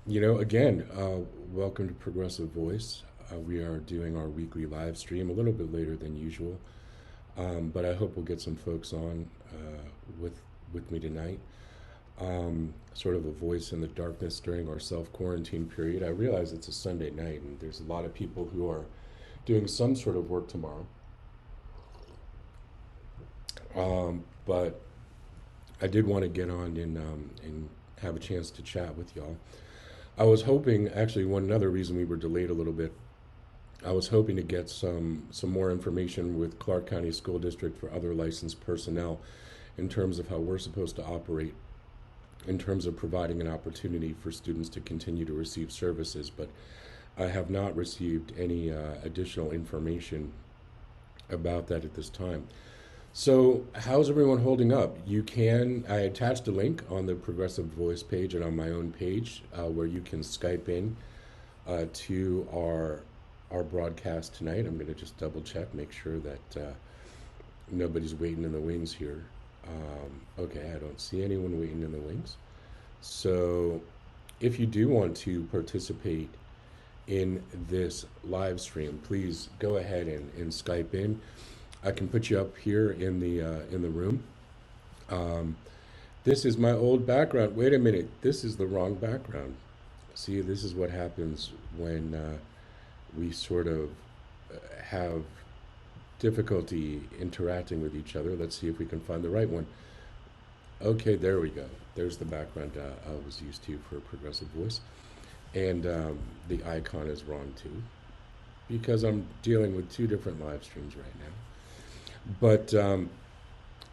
Again, welcome to Progressive Voice. We are doing our weekly live stream a little bit later than usual, but I hope we'll get some folks on with me tonight. Sort of a voice in the darkness during our self quarantine period. I realize it's a Sunday night, and there's a lot of people who are doing some sort of work tomorrow. But I did want to get on and have a chance to chat with y'all. I was hoping, actually, one another reason we were delayed a little bit. I was hoping to get some more information with Clark County School District for other licensed personnel in terms of how we're supposed to operate in terms of providing an opportunity for students to continue to receive services, but I have not received any additional information about that at this time. So, how's everyone holding up? I attached a link on the Progressive Voice page and on my own page where you can Skype in to our broadcast tonight. I'm going to just double check, make sure that nobody's waiting in the wings here. Okay, I don't see anyone waiting in the wings. So, if you do want to participate in this live stream, please go ahead and Skype in. I can put you up here in the room. Um, this is my old background. Wait a minute, this is the wrong background. See, this is what happens when we sort of have difficulty interacting with each other. Let's see if we can find the right one. Okay, there we go. There's the background I was used to for Progressive Voice. And the icon is wrong too, because I'm dealing with two different live streams right now. But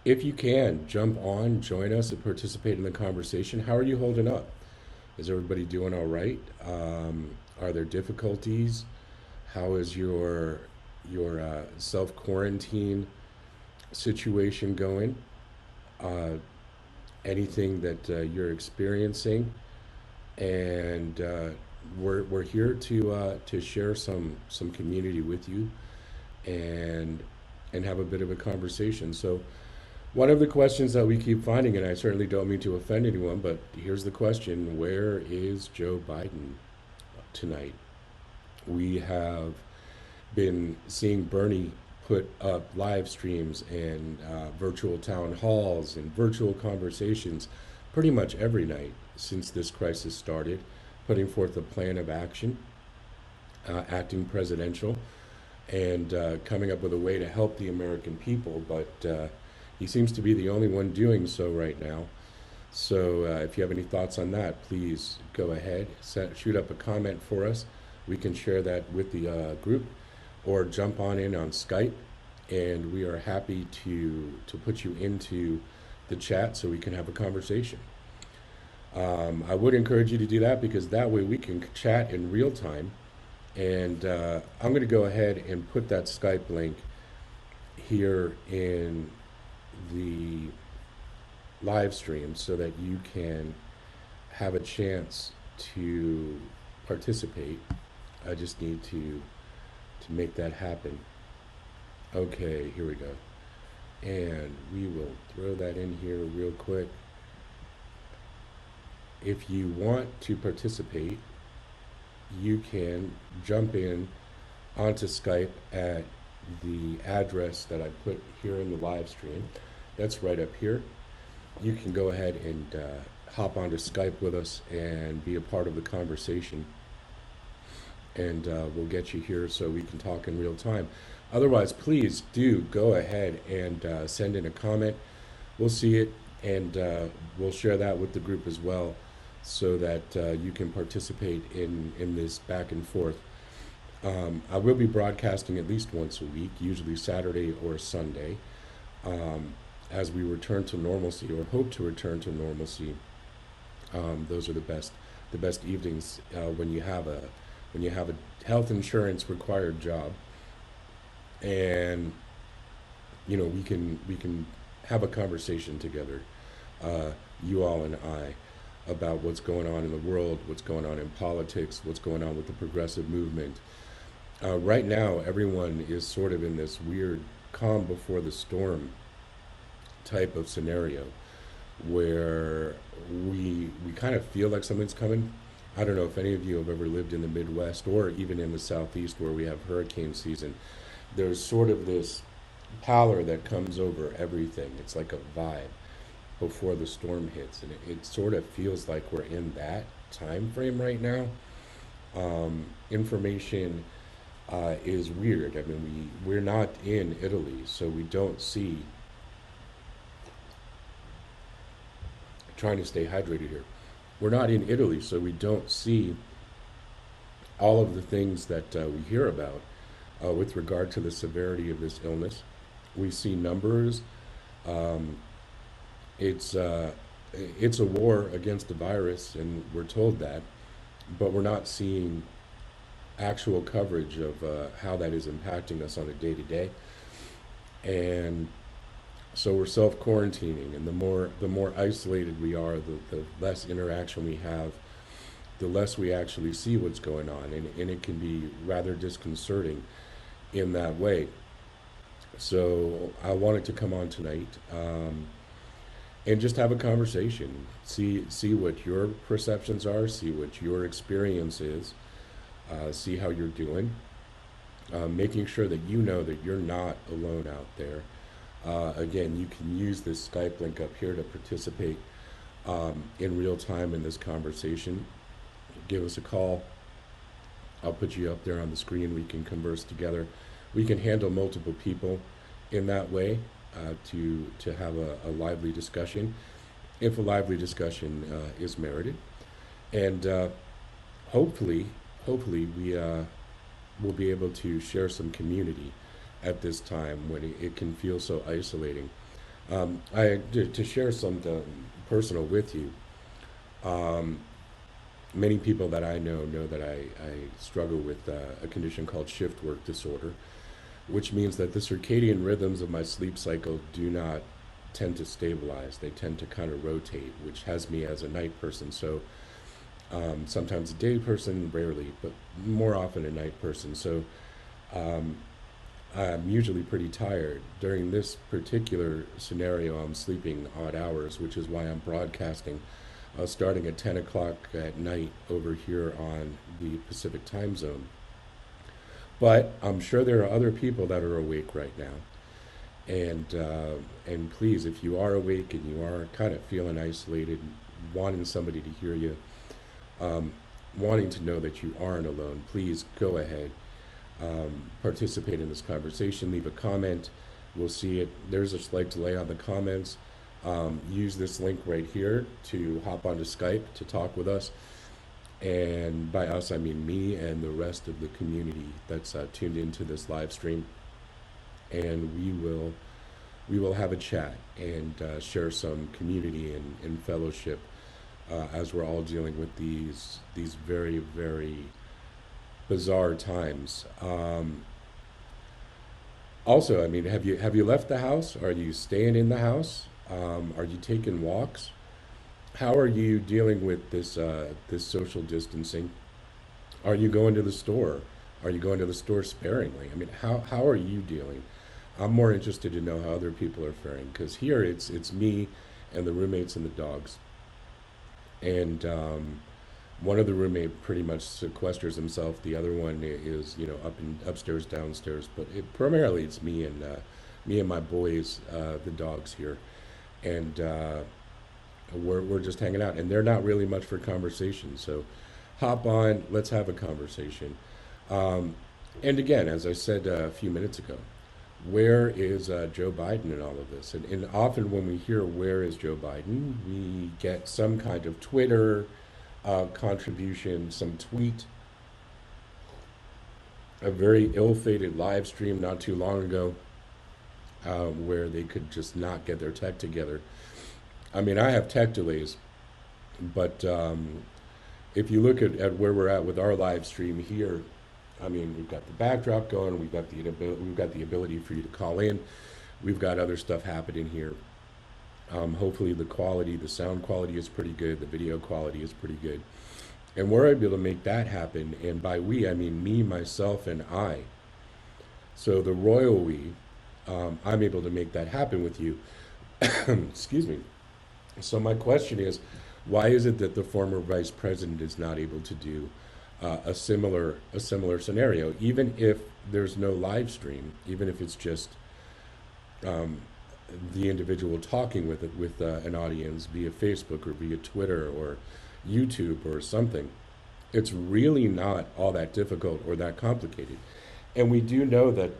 if you can, jump on, join us, and participate in the conversation. How are you holding up? Is everybody doing all right? Are there difficulties? How is your self quarantine situation going? Uh, Anything that you're experiencing? And we're here to share some community with you and have a bit of a conversation. So one of the questions that we keep finding, and I certainly don't mean to offend anyone, but here's the question: where is Joe Biden tonight? We have been seeing Bernie put up live streams and virtual town halls and virtual conversations pretty much every night since this crisis started, putting forth a plan of action, acting presidential, and coming up with a way to help the American people. But he seems to be the only one doing so right now. So if you have any thoughts on that, please go ahead, shoot up a comment for us. We can share that with the group, or jump on in on Skype, and we are happy to put you into the chat so we can have a conversation. I would encourage you to do that because that way we can chat in real time. And I'm going to go ahead and put that Skype link here in the live stream so that you can have a chance to participate. I just need to make that happen. Okay, here we go. And we will throw that in here real quick. If you want to participate, you can jump in onto Skype at the address that I put here in the live stream. That's right up here. You can go ahead and hop onto Skype with us and be a part of the conversation. And we'll get you here so we can talk in real time. Otherwise, please do go ahead and send in a comment. We'll see it, and we'll share that with the group as well so that you can participate in this back and forth. I will be broadcasting at least once a week, usually Saturday or Sunday, as we return to normalcy, or hope to return to normalcy. Those are the best evenings when you have a health insurance required job, and we can have a conversation together, you all and I, about what's going on in the world, what's going on in politics, what's going on with the progressive movement. Right now, everyone is sort of in this weird calm before the storm type of scenario where we kind of feel like something's coming. I don't know if any of you have ever lived in the Midwest or even in the Southeast where we have hurricane season. There's sort of this pallor that comes over everything. It's like a vibe before the storm hits, and it sort of feels like we're in that time frame right now. Information is weird. I mean, we're not in Italy, so we don't see. Trying to stay hydrated here. We're not in Italy, so we don't see all of the things that we hear about with regard to the severity of this illness. We see numbers. Um, it's uh, it's a war against the virus, and we're told that, but we're not seeing actual coverage of how that is impacting us on a day to day. And so we're self quarantining, and the more isolated we are, the less interaction we have, the less we actually see what's going on, and it can be rather disconcerting in that way. So I wanted to come on tonight and just have a conversation, see what your perceptions are, see what your experience is, see how you're doing, making sure that you know that you're not alone out there. Again, you can use this Skype link up here to participate in real time in this conversation. Give us a call. I'll put you up there on the screen. We can converse together. We can handle multiple people in that way to have a lively discussion, if a lively discussion is merited. And hopefully, hopefully we will be able to share some community at this time when it can feel so isolating. To share something personal with you, um, many people that I know that I struggle with a condition called shift work disorder, which means that the circadian rhythms of my sleep cycle do not tend to stabilize. They tend to kind of rotate, which has me as a night person. So sometimes a day person, rarely, but more often a night person. So um, I'm usually pretty tired. During this particular scenario, I'm sleeping odd hours, which is why I'm broadcasting starting at 10 o'clock at night over here on the Pacific time zone. But I'm sure there are other people that are awake right now. And please, if you are awake and you are kind of feeling isolated, wanting somebody to hear you, um, wanting to know that you aren't alone, please go ahead, participate in this conversation, leave a comment. We'll see it. There's a slight delay on the comments. Use this link right here to hop onto Skype to talk with us. And by us, I mean me and the rest of the community that's tuned into this live stream. And we will have a chat and share some community and fellowship as we're all dealing with these very, very bizarre times. Also, I mean, have you left the house? Are you staying in the house? Are you taking walks? How are you dealing with this social distancing? Are you going to the store? Are you going to the store sparingly? I mean, how are you dealing? I'm more interested to know how other people are faring because here it's me and the roommates and the dogs. And one of the roommate pretty much sequesters himself. The other one is up and upstairs, downstairs. But primarily it's me and my boys, the dogs here, and we're just hanging out. And they're not really much for conversation. So hop on, let's have a conversation. Um, and again, as I said a few minutes ago, where is Joe Biden in all of this? And often when we hear where is Joe Biden, we get some kind of Twitter contribution, some tweet, a very ill-fated live stream not too long ago where they could just not get their tech together. I mean, I have tech delays, but if you look at where we're at with our live stream here, I mean, we've got the backdrop going, we've got the ability for you to call in, we've got other stuff happening here. Hopefully the sound quality is pretty good, the video quality is pretty good, and we're able to make that happen. And by we, I mean me, myself, and I. So the royal we, I'm able to make that happen with you. Excuse me. So my question is, Why is it that the former vice president is not able to do a similar scenario, even if there's no live stream, even if it's just um, the individual talking with an audience via Facebook or via Twitter or YouTube or something? It's really not all that difficult or that complicated. And we do know that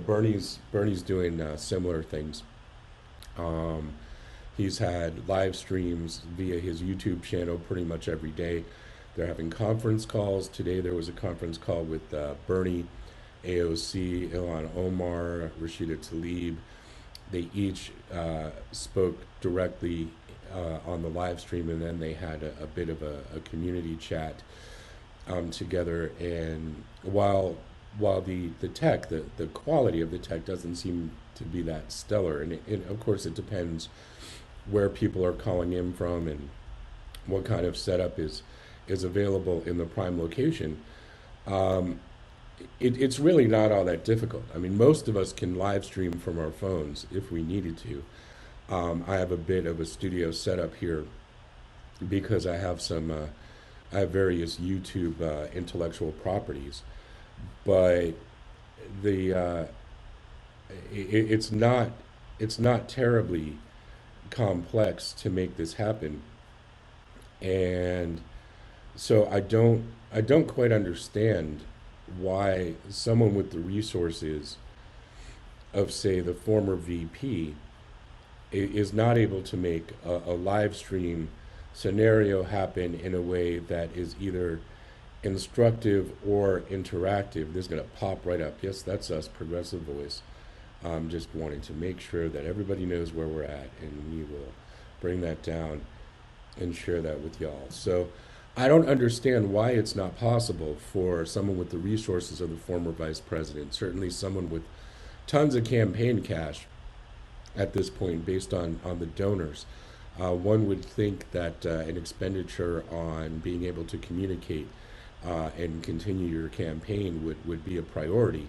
Bernie's doing similar things. Um, he's had live streams via his YouTube channel pretty much every day. They're having conference calls. Today there was a conference call with Bernie, AOC, Ilhan Omar, Rashida Tlaib. They each spoke directly on the live stream, and then they had a bit of a community chat together. And while the tech, the quality of the tech doesn't seem to be that stellar, and of course it depends where people are calling in from and what kind of setup is available in the prime location. Um, it's really not all that difficult. I mean, most of us can live stream from our phones if we needed to. I have a bit of a studio setup here because I have various YouTube intellectual properties, but the it's not terribly complex to make this happen, and so I don't quite understand why someone with the resources of, say, the former VP is not able to make a live stream scenario happen in a way that is either instructive or interactive. This is going to pop right up. Yes, that's us, Progressive Voice. Just wanting to make sure that everybody knows where we're at, and we will bring that down and share that with y'all. So I don't understand why it's not possible for someone with the resources of the former vice president, certainly someone with tons of campaign cash at this point based on the donors. One would think that an expenditure on being able to communicate and continue your campaign would be a priority.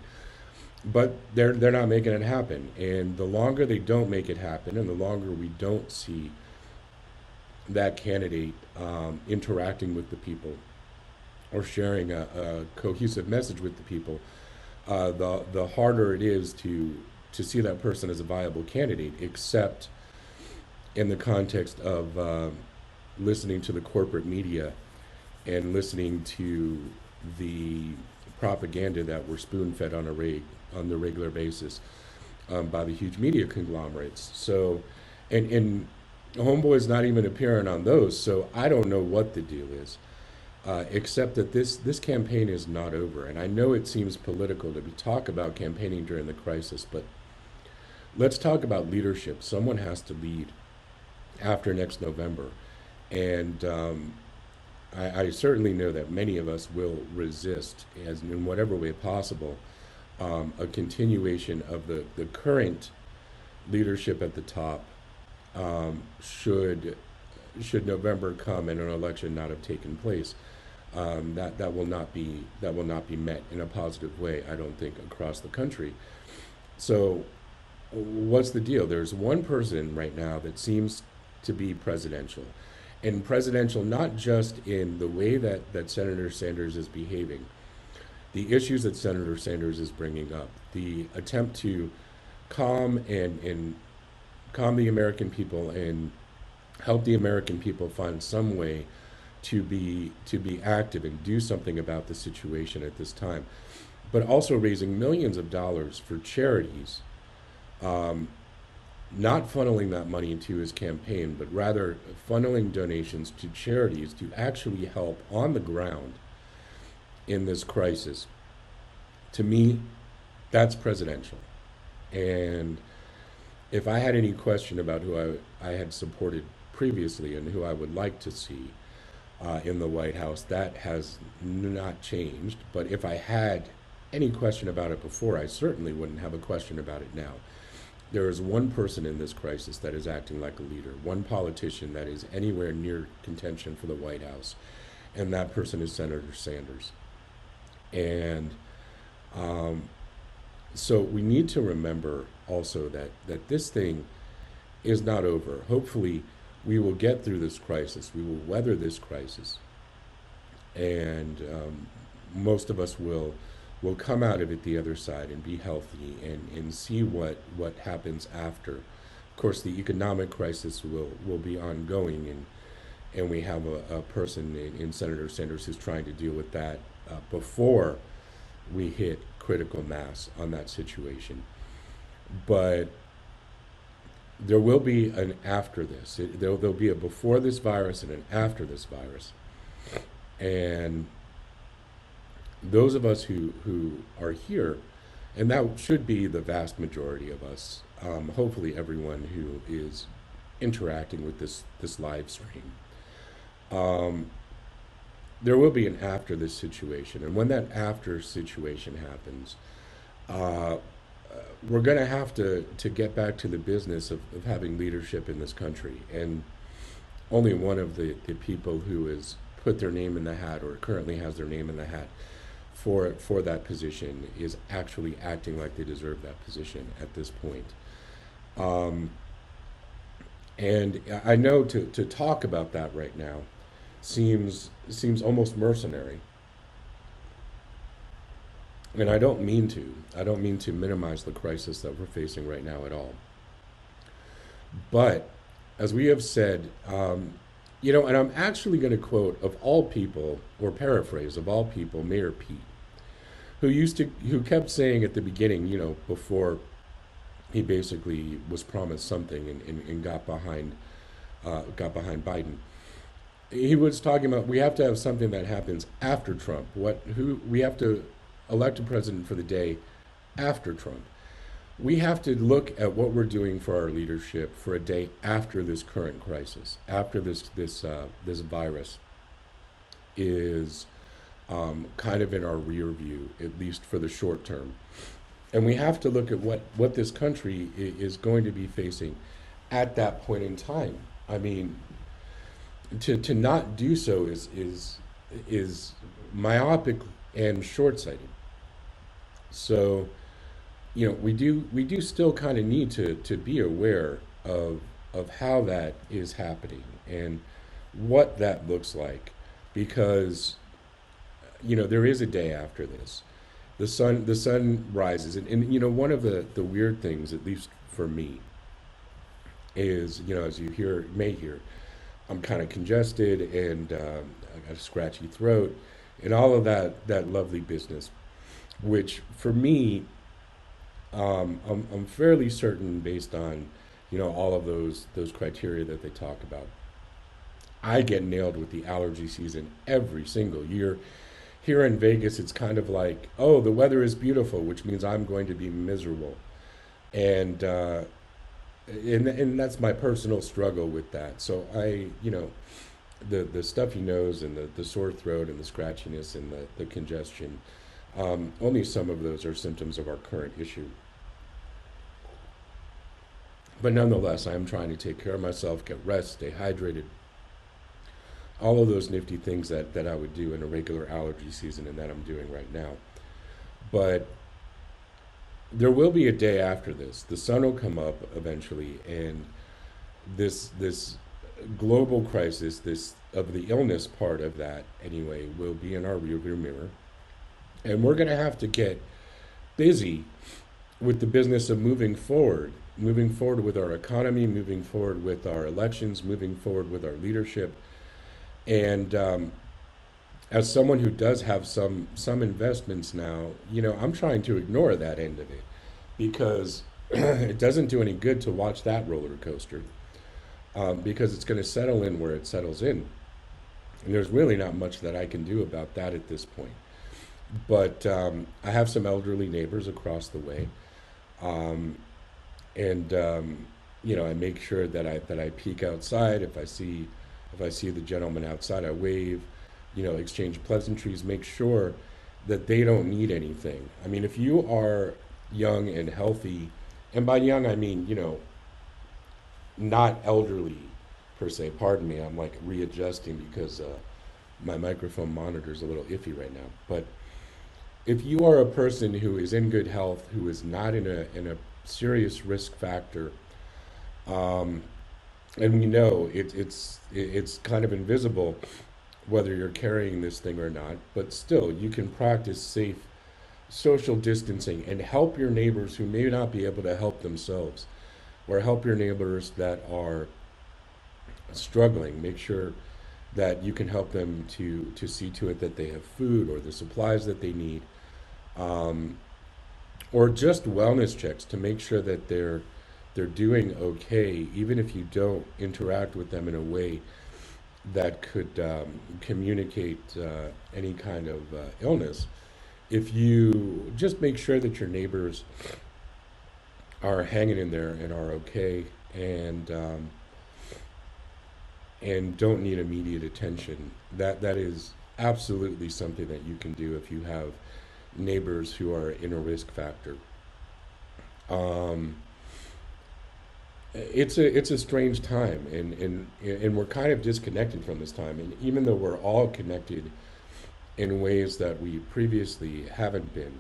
But they're not making it happen. And the longer they don't make it happen, and the longer we don't see that candidate interacting with the people or sharing a cohesive message with the people, the harder it is to see that person as a viable candidate, except in the context of listening to the corporate media and listening to the propaganda that we're spoon fed on the regular basis by the huge media conglomerates. So, and Homeboy's not even appearing on those, so I don't know what the deal is, except that this campaign is not over. And I know it seems political to be talk about campaigning during the crisis, but let's talk about leadership. Someone has to lead after next November, and I certainly know that many of us will resist, as in whatever way possible, a continuation of the current leadership at the top, should November come and an election not have taken place. That will not be met in a positive way, I don't think, across the country. So what's the deal? There's one person right now that seems to be presidential, and presidential not just in the way that Senator Sanders is behaving, the issues that Senator Sanders is bringing up, the attempt to calm and calm the American people and help the American people find some way to be active and do something about the situation at this time, but also raising millions of dollars for charities, um, not funneling that money into his campaign, but rather funneling donations to charities to actually help on the ground in this crisis. To me, that's presidential. And if I had any question about who I had supported previously and who I would like to see in the White House, that has not changed. But if I had any question about it before, I certainly wouldn't have a question about it now. There is one person in this crisis that is acting like a leader, one politician that is anywhere near contention for the White House, and that person is Senator Sanders. And um, so we need to remember also that this thing is not over. Hopefully, we will get through this crisis. We will weather this crisis, and most of us will come out of it the other side and be healthy and see what happens after. Of course, the economic crisis will be ongoing, and we have a person in Senator Sanders who's trying to deal with that before we hit critical mass on that situation. But there will be an after this. There'll be a before this virus and an after this virus. And those of us who are here, and that should be the vast majority of us, hopefully everyone who is interacting with this live stream, there will be an after this situation. And when that after situation happens, we're going to have to get back to the business of having leadership in this country. And only one of the people who has put their name in the hat or currently has their name in the hat for that position is actually acting like they deserve that position at this point. And I know to talk about that right now seems almost mercenary. And I don't mean to minimize the crisis that we're facing right now at all. But as we have said, and I'm actually going to quote, of all people, or paraphrase, of all people, Mayor Pete, who kept saying at the beginning, before he basically was promised something and got behind Biden. He was talking about we have to have something that happens after Trump. We have to elect a president for the day after Trump. We have to look at what we're doing for our leadership for a day after this current crisis, after this virus is kind of in our rear view, at least for the short term. And we have to look at what this country is going to be facing at that point in time. I mean, to not do so is myopic and short-sighted. So, we do still kind of need to be aware of how that is happening and what that looks like, because there is a day after this. The sun rises, and one of the weird things, at least for me, is as you may hear, I'm kind of congested and I got a scratchy throat and all of that lovely business, which for me, I'm fairly certain, based on all of those criteria that they talk about, I get nailed with the allergy season every single year. Here in Vegas, it's kind of like, oh, the weather is beautiful, which means I'm going to be miserable, and that's my personal struggle with that. So the stuffy nose and the sore throat and the scratchiness and the congestion, only some of those are symptoms of our current issue. But nonetheless, I am trying to take care of myself, get rest, stay hydrated. All of those nifty things that I would do in a regular allergy season and that I'm doing right now. But there will be a day after this. The sun will come up eventually, and this global crisis, this of the illness part of that anyway, will be in our rearview mirror. And we're going to have to get busy with the business of moving forward with our economy, moving forward with our elections, moving forward with our leadership. And as someone who does have some investments now, I'm trying to ignore that end of it, because it doesn't do any good to watch that roller coaster, because it's going to settle in where it settles in. And there's really not much that I can do about that at this point. But I have some elderly neighbors across the way, and I make sure that I peek outside. If I see the gentleman outside, I wave, exchange pleasantries, make sure that they don't need anything. I mean, if you are young and healthy, and by young I mean, not elderly per se, pardon me, I'm like readjusting because my microphone monitor is a little iffy right now. But if you are a person who is in good health, who is not in a serious risk factor, and we know it's kind of invisible whether you're carrying this thing or not, but still you can practice safe social distancing and help your neighbors who may not be able to help themselves, or help your neighbors that are struggling. Make sure that you can help them to see to it that they have food or the supplies that they need, um, or just wellness checks to make sure that they're doing okay, even if you don't interact with them in a way that could communicate any kind of illness. If you just make sure that your neighbors are hanging in there and are okay, and don't need immediate attention, that is absolutely something that you can do if you have neighbors who are in a risk factor. Um, it's a strange time, and we're kind of disconnected from this time. And even though we're all connected in ways that we previously haven't been,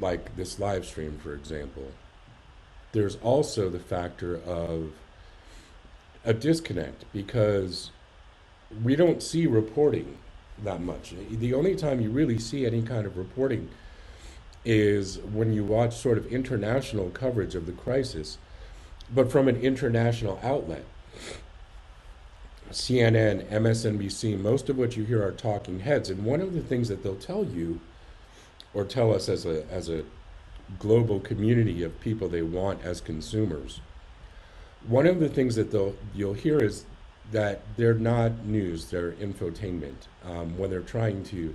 like this live stream, for example, there's also the factor of a disconnect because we don't see reporting that much. The only time you really see any kind of reporting is when you watch sort of international coverage of the crisis, but from an international outlet. CNN, MSNBC, most of what you hear are talking heads. And one of the things that they'll tell you or tell us as a global community of people they want as consumers, one of the things that you'll hear is that they're not news, they're infotainment. When they're trying to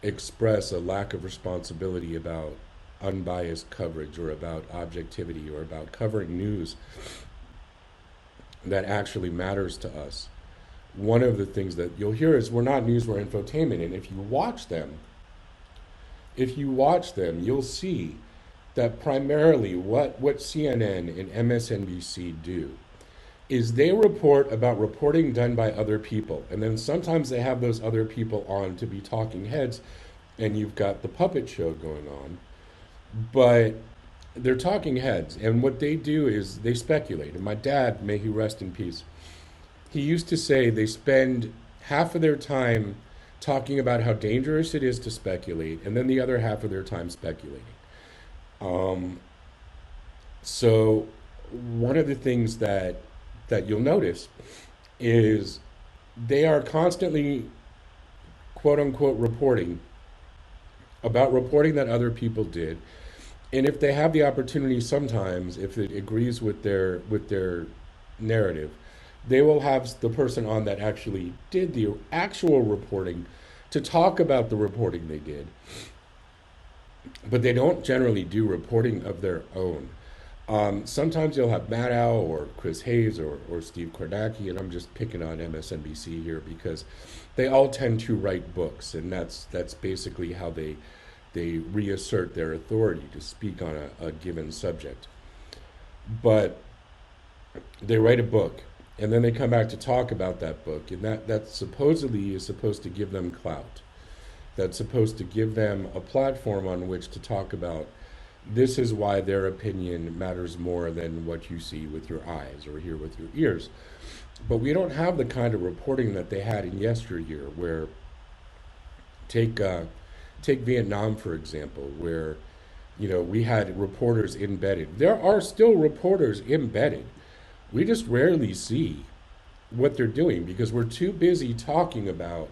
express a lack of responsibility about unbiased coverage or about objectivity or about covering news that actually matters to us. One of the things that you'll hear is we're not news, we're infotainment. And if you watch them, you'll see that primarily what CNN and MSNBC do is they report about reporting done by other people. And then sometimes they have those other people on to be talking heads, and you've got the puppet show going on. But they're talking heads, and what they do is they speculate. And my dad, may he rest in peace, he used to say they spend half of their time talking about how dangerous it is to speculate, and then the other half of their time speculating. Um, so one of the things that you'll notice is they are constantly quote unquote reporting that other people did. And if they have the opportunity, sometimes if it agrees with their narrative, they will have the person on that actually did the actual reporting to talk about the reporting they did. But they don't generally do reporting of their own. Sometimes you'll have Matt Al or Chris Hayes or Steve Kornacki, and I'm just picking on MSNBC here because they all tend to write books, and that's basically how they reassert their authority to speak on a given subject. But they write a book, and then they come back to talk about that book, and that supposedly is supposed to give them clout. That's supposed to give them a platform on which to talk about this is why their opinion matters more than what you see with your eyes or hear with your ears. But we don't have the kind of reporting that they had in yesteryear, where take take Vietnam for example, where we had reporters embedded. There are still reporters embedded. We just rarely see what they're doing because we're too busy talking about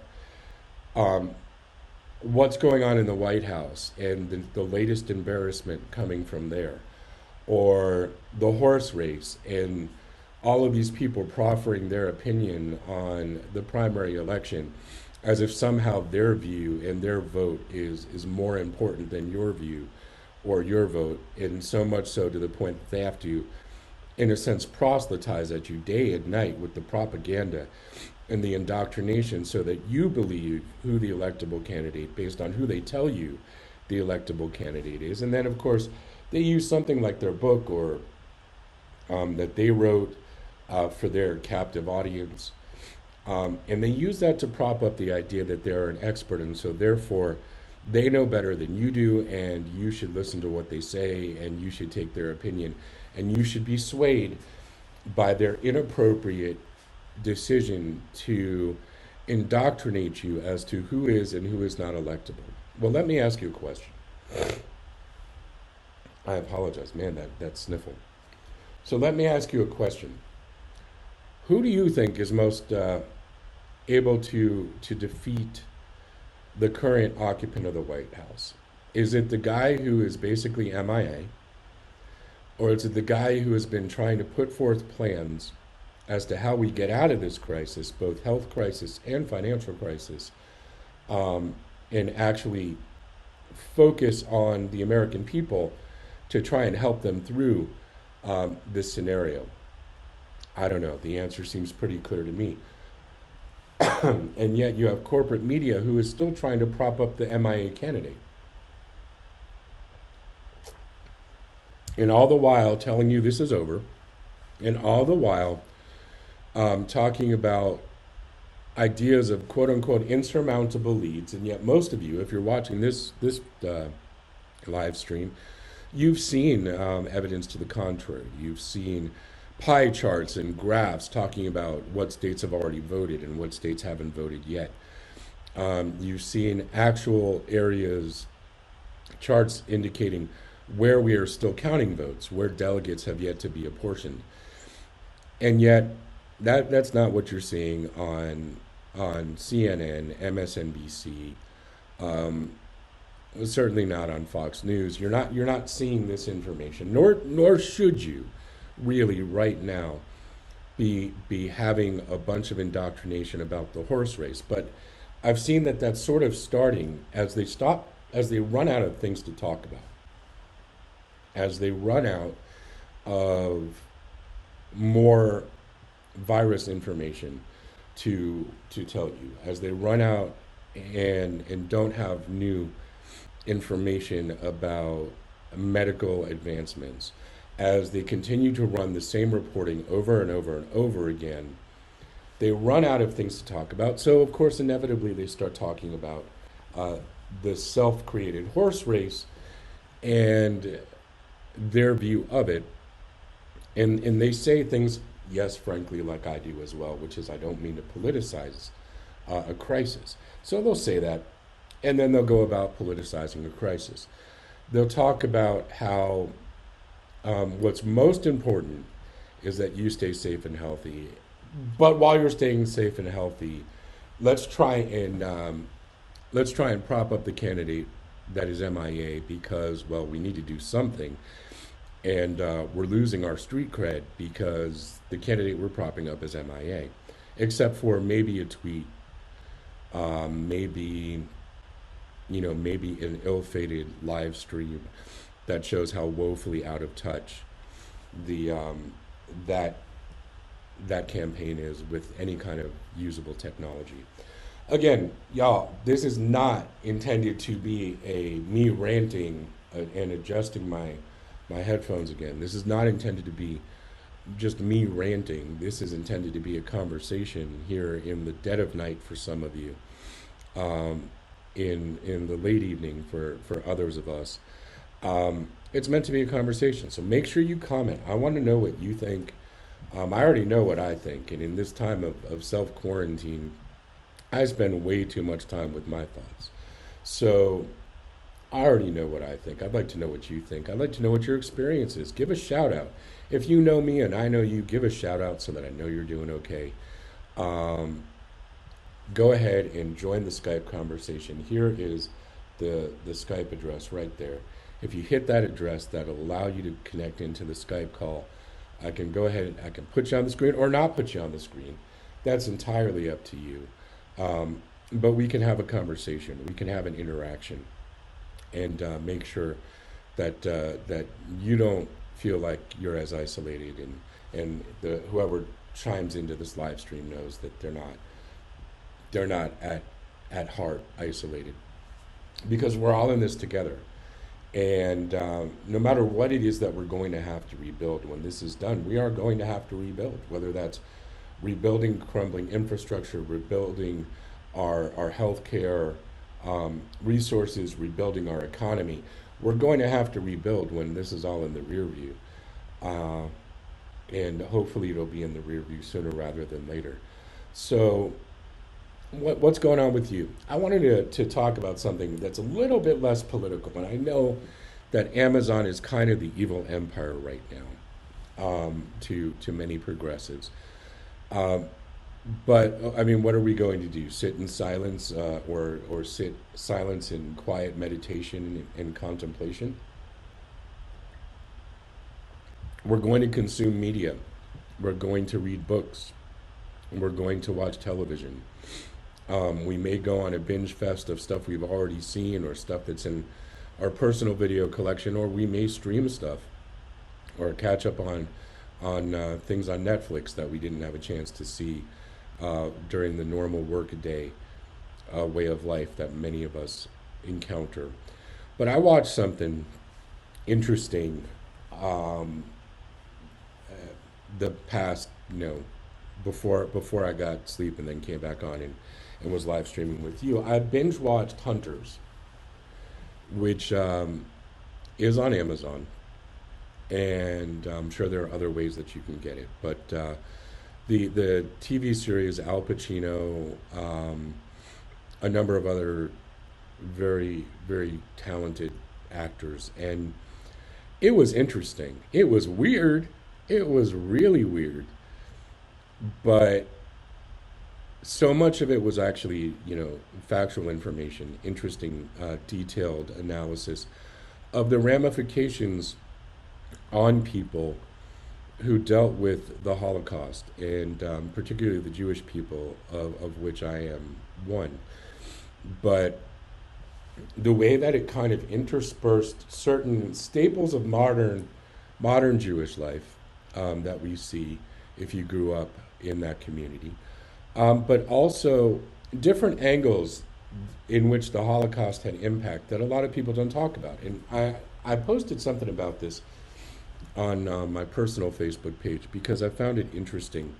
um, what's going on in the White House and the latest embarrassment coming from there, or the horse race, and all of these people proffering their opinion on the primary election as if somehow their view and their vote is more important than your view or your vote, and so much so to the point that they have to, in a sense, proselytize at you day and night with the propaganda and the indoctrination so that you believe who the electable candidate based on who they tell you the electable candidate is. And then, of course, they use something like their book or that they wrote for their captive audience. And they use that to prop up the idea that they're an expert, and so therefore they know better than you do, and you should listen to what they say, and you should take their opinion and you should be swayed by their inappropriate decision to indoctrinate you as to who is and who is not electable. Well, let me ask you a question. I apologize, man, that sniffle. So let me ask you a question. Who do you think is most able to defeat the current occupant of the White House? Is it the guy who is basically MIA, or is it the guy who has been trying to put forth plans as to how we get out of this crisis, both health crisis and financial crisis, and actually focus on the American people to try and help them through this scenario? I don't know. The answer seems pretty clear to me. And yet you have corporate media who is still trying to prop up the MIA candidate. And all the while telling you this is over, and all the while talking about ideas of quote unquote insurmountable leads. And yet most of you, if you're watching this live stream, you've seen evidence to the contrary. You've seen pie charts and graphs talking about what states have already voted and what states haven't voted yet. You've seen actual areas, charts indicating where we are still counting votes, where delegates have yet to be apportioned. And yet, that's not what you're seeing on CNN, MSNBC, certainly not on Fox News. You're not seeing this information, nor should you really right now be having a bunch of indoctrination about the horse race. But I've seen that that's sort of starting as they run out of things to talk about, as they run out of more virus information to tell you, as they run out and don't have new information about medical advancements, as they continue to run the same reporting over and over and over again, they run out of things to talk about. So of course, inevitably, they start talking about the self-created horse race and their view of it. And they say things, yes, frankly, like I do as well, which is I don't mean to politicize a crisis. So they'll say that, and then they'll go about politicizing a crisis. They'll talk about how what's most important is that you stay safe and healthy. But while you're staying safe and healthy, let's try and prop up the candidate that is MIA because, well, we need to do something. And we're losing our street cred because the candidate we're propping up is MIA, except for maybe a tweet, maybe an ill-fated live stream that shows how woefully out of touch the that campaign is with any kind of usable technology. Again, y'all, this is not intended to be me ranting and adjusting my headphones again. This is not intended to be just me ranting. This is intended to be a conversation here in the dead of night for some of you, in the late evening for others of us. It's meant to be a conversation, so make sure you comment. I want to know what you think. I already know what I think, and in this time of self-quarantine, I spend way too much time with my thoughts. So I already know what I think. I'd like to know what you think. I'd like to know what your experience is. Give a shout out. If you know me and I know you, give a shout out so that I know you're doing okay. Go ahead and join the Skype conversation. Here is the Skype address right there. If you hit that address, that'll allow you to connect into the Skype call. I can go ahead and I can put you on the screen or not put you on the screen. That's entirely up to you. But we can have a conversation. We can have an interaction. And make sure that that you don't feel like you're as isolated, and whoever chimes into this live stream knows that they're not at heart isolated, because we're all in this together. And no matter what it is that we're going to have to rebuild when this is done, we are going to have to rebuild, whether that's rebuilding crumbling infrastructure, rebuilding our healthcare resources, rebuilding our economy. We're going to have to rebuild when this is all in the rear view. uh, and hopefully it'll be in the rear view sooner rather than later. So, what's going on with you? I wanted to talk about something that's a little bit less political, and I know that Amazon is kind of the evil empire right now, to many progressives. Um, but I mean, what are we going to do? Sit in silence, or sit silence in quiet meditation and contemplation? We're going to consume media. We're going to read books. We're going to watch television. We may go on a binge fest of stuff we've already seen or stuff that's in our personal video collection, or we may stream stuff or catch up on things on Netflix that we didn't have a chance to see during the normal workaday way of life that many of us encounter. But I watched something interesting um, the past, before I got sleep and then came back on and was live streaming with you. I binge watched Hunters, which is on Amazon, and I'm sure there are other ways that you can get it. But the TV series, Al Pacino, a number of other very very talented actors, and it was interesting. It was weird. It was really weird, but so much of it was actually, factual information, interesting, detailed analysis of the ramifications on people who dealt with the Holocaust, and particularly the Jewish people, of which I am one. But the way that it kind of interspersed certain staples of modern Jewish life, that we see if you grew up in that community, but also different angles in which the Holocaust had impact that a lot of people don't talk about. And I posted something about this on my personal Facebook page because I found it interesting.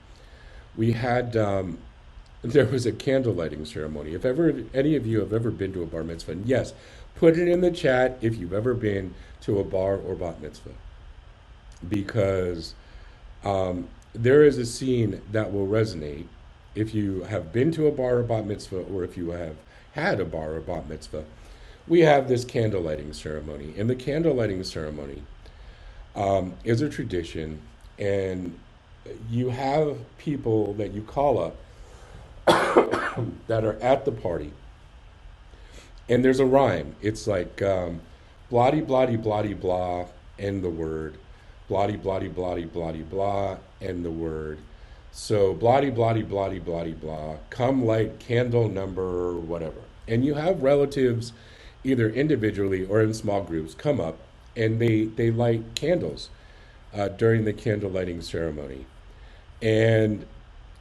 We had there was a candle lighting ceremony. If ever any of you have ever been to a bar mitzvah, and yes, put it in the chat if you've ever been to a bar or bat mitzvah, because there is a scene that will resonate if you have been to a bar or bat mitzvah, or if you have had a bar or bat mitzvah. We have this candle lighting ceremony, and the candle lighting ceremony is a tradition, and you have people that you call up that are at the party, and there's a rhyme. It's like bloody bloody bloody blah, end the word, bloody bloody bloody bloody blah, end the word. So bloody bloody bloody bloody blah, come light candle number whatever. And you have relatives, either individually or in small groups, come up and they light candles during the candle lighting ceremony. And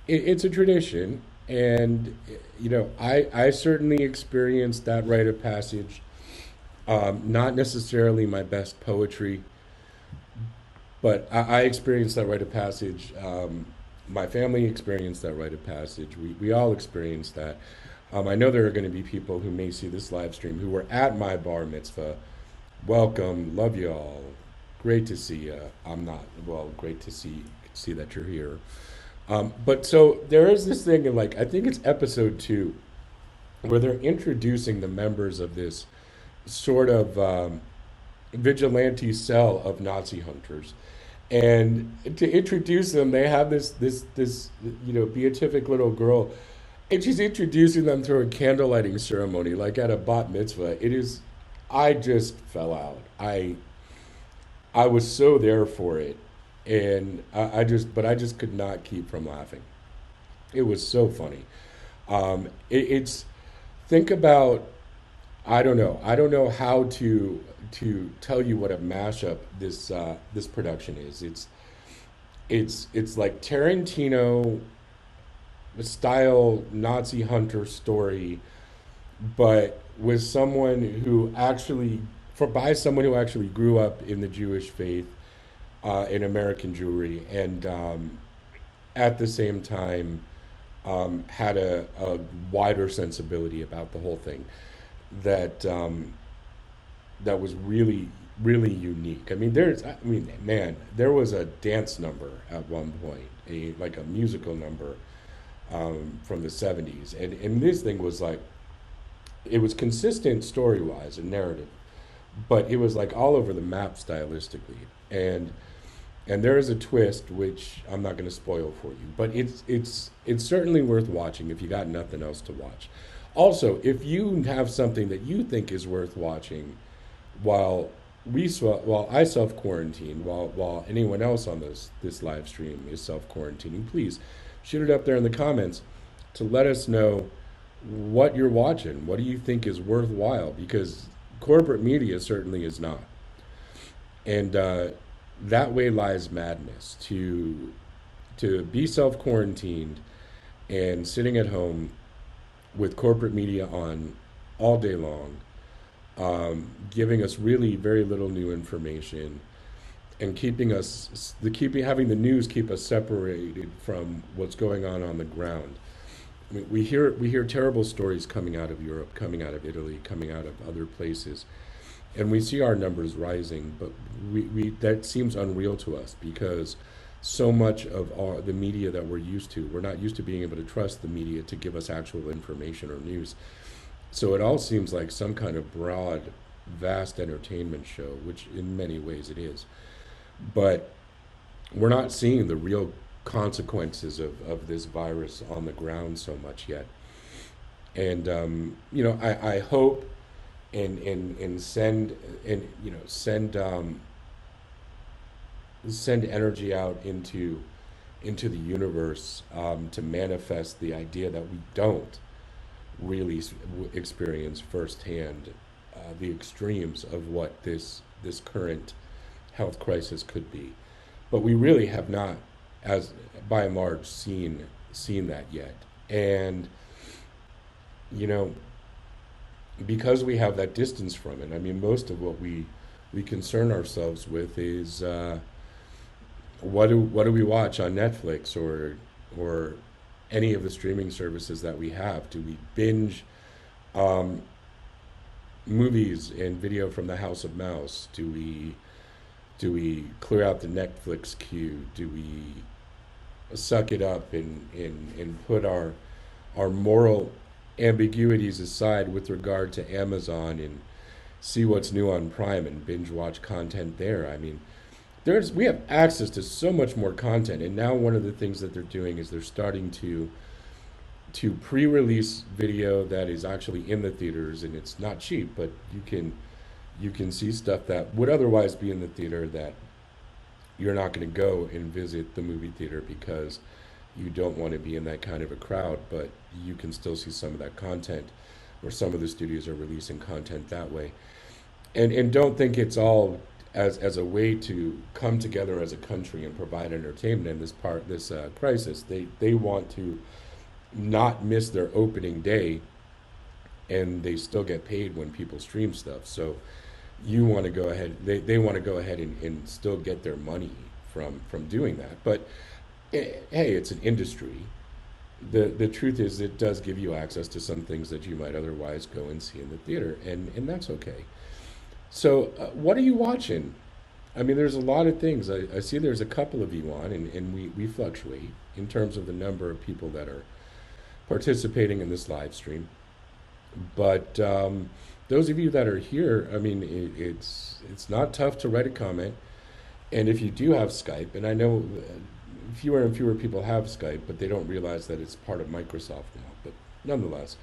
it's a tradition. And, I certainly experienced that rite of passage. Not necessarily my best poetry, but I experienced that rite of passage. My family experienced that rite of passage. We all experienced that. I know there are going to be people who may see this live stream who were at my bar mitzvah. Welcome, love you all. Great to see you. I'm not, well, great to see that you're here. But so there is this thing in, like, I think it's episode 2, where they're introducing the members of this sort of vigilante cell of Nazi hunters. And to introduce them, they have this beatific little girl, and she's introducing them through a candle lighting ceremony, like at a bat mitzvah. It is, I just fell out. I was so there for it, and but I just could not keep from laughing. It was so funny. It's think about, I don't know how to tell you what a mashup this production is. It's like Tarantino style Nazi hunter story, but with someone who actually, by someone who actually grew up in the Jewish faith, in American Jewry, and at the same time had a wider sensibility about the whole thing that that was really really unique. I mean, man, there was a dance number at one point, like a musical number from the '70s, and this thing was like it was consistent story wise and narrative, but it was like all over the map stylistically, and there is a twist which I'm not going to spoil for you, but it's certainly worth watching if you got nothing else to watch. Also, if you have something that you think is worth watching while while I self quarantine, while anyone else on this live stream is self quarantining, please shoot it up there in the comments to let us know what you're watching. What do you think is worthwhile? Because corporate media certainly is not, and that way lies madness. To be self quarantined and sitting at home with corporate media on all day long, giving us really very little new information, and keeping us keeping having the news keep us separated from what's going on the ground. I mean, we hear terrible stories coming out of Europe, coming out of Italy, coming out of other places, and we see our numbers rising. But we that seems unreal to us because so much of the media that we're not used to being able to trust the media to give us actual information or news. So it all seems like some kind of broad, vast entertainment show, which in many ways it is. But we're not seeing the real consequences of this virus on the ground so much yet. And I hope and send send energy out into the universe, to manifest the idea that we don't really experience firsthand the extremes of what this current health crisis could be. But we really have not, as by and large, seen that yet. And you know, because we have that distance from it, I mean, most of what we concern ourselves with is what do we watch on Netflix or any of the streaming services that we have? Do we binge um, movies and video from the House of Mouse? Do we clear out the Netflix queue? Do we suck it up and put our moral ambiguities aside with regard to Amazon and see what's new on Prime and binge watch content there? I mean, we have access to so much more content, and now one of the things that they're doing is they're starting to pre-release video that is actually in the theaters, and it's not cheap, but you can see stuff that would otherwise be in the theater that you're not going to go and visit the movie theater because you don't want to be in that kind of a crowd, but you can still see some of that content, or some of the studios are releasing content that way. And don't think it's all as a way to come together as a country and provide entertainment in this crisis. They want to not miss their opening day, and they still get paid when people stream stuff. So you want to go ahead. They want to go ahead and still get their money from doing that. But hey, it's an industry. The truth is, it does give you access to some things that you might otherwise go and see in the theater, and that's okay. So, what are you watching? I mean, there's a lot of things. I see there's a couple of you on, and we fluctuate in terms of the number of people that are participating in this live stream. But those of you that are here, I mean, it's not tough to write a comment. And if you do have Skype, and I know fewer and fewer people have Skype, but they don't realize that it's part of Microsoft now. But nonetheless,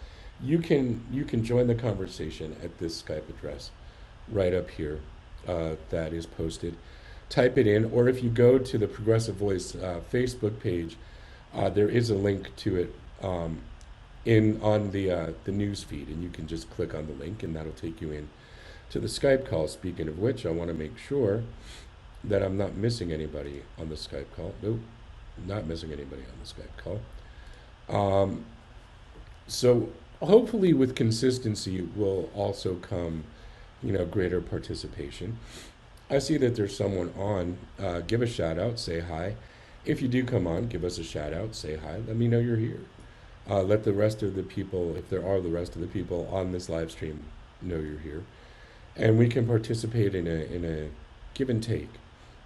you can join the conversation at this Skype address right up here, that is posted. Type it in, or if you go to the Progressive Voice Facebook page, there is a link to it, in on the news feed, and you can just click on the link, and that'll take you in to the Skype call. Speaking of which, I want to make sure that I'm not missing anybody on the Skype call. Nope, not missing anybody on the Skype call. So hopefully, with consistency will also come, greater participation. I see that there's someone on. Give a shout out, say hi. If you do come on, give us a shout out, say hi. Let me know you're here. Let the rest of the people, if there are the rest of the people on this live stream, know you're here. and we can participate in a give and take.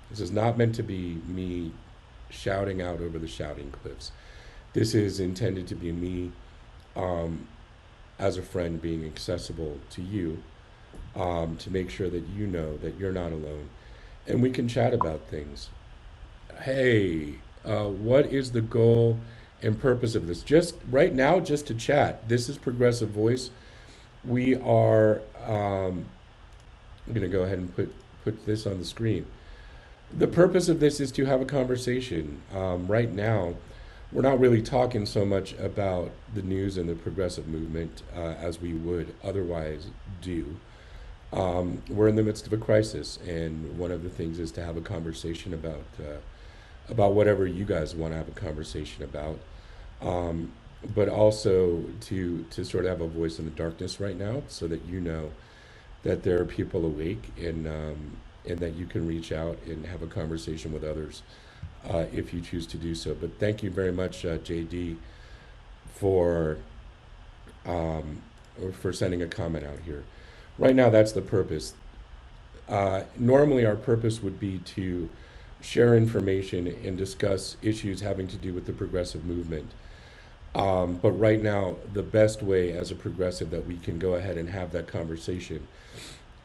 This is not meant to be me shouting out over the shouting cliffs. This is intended to be me, um, as a friend, being accessible to you, to make sure that you know that you're not alone, and we can chat about things. Hey, what is the goal and purpose of this? Just right now, just to chat. This is Progressive Voice. We are. I'm going to go ahead and put this on the screen. The purpose of this is to have a conversation. Right now, we're not really talking so much about the news and the progressive movement as we would otherwise do. We're in the midst of a crisis, and one of the things is to have a conversation about whatever you guys want to have a conversation about, um, but also to sort of have a voice in the darkness right now, so that you know that there are people awake, and that you can reach out and have a conversation with others if you choose to do so. But thank you very much, JD, for um, for sending a comment out here. Right now, that's the purpose. Normally, our purpose would be to share information and discuss issues having to do with the progressive movement. But right now, the best way as a progressive that we can go ahead and have that conversation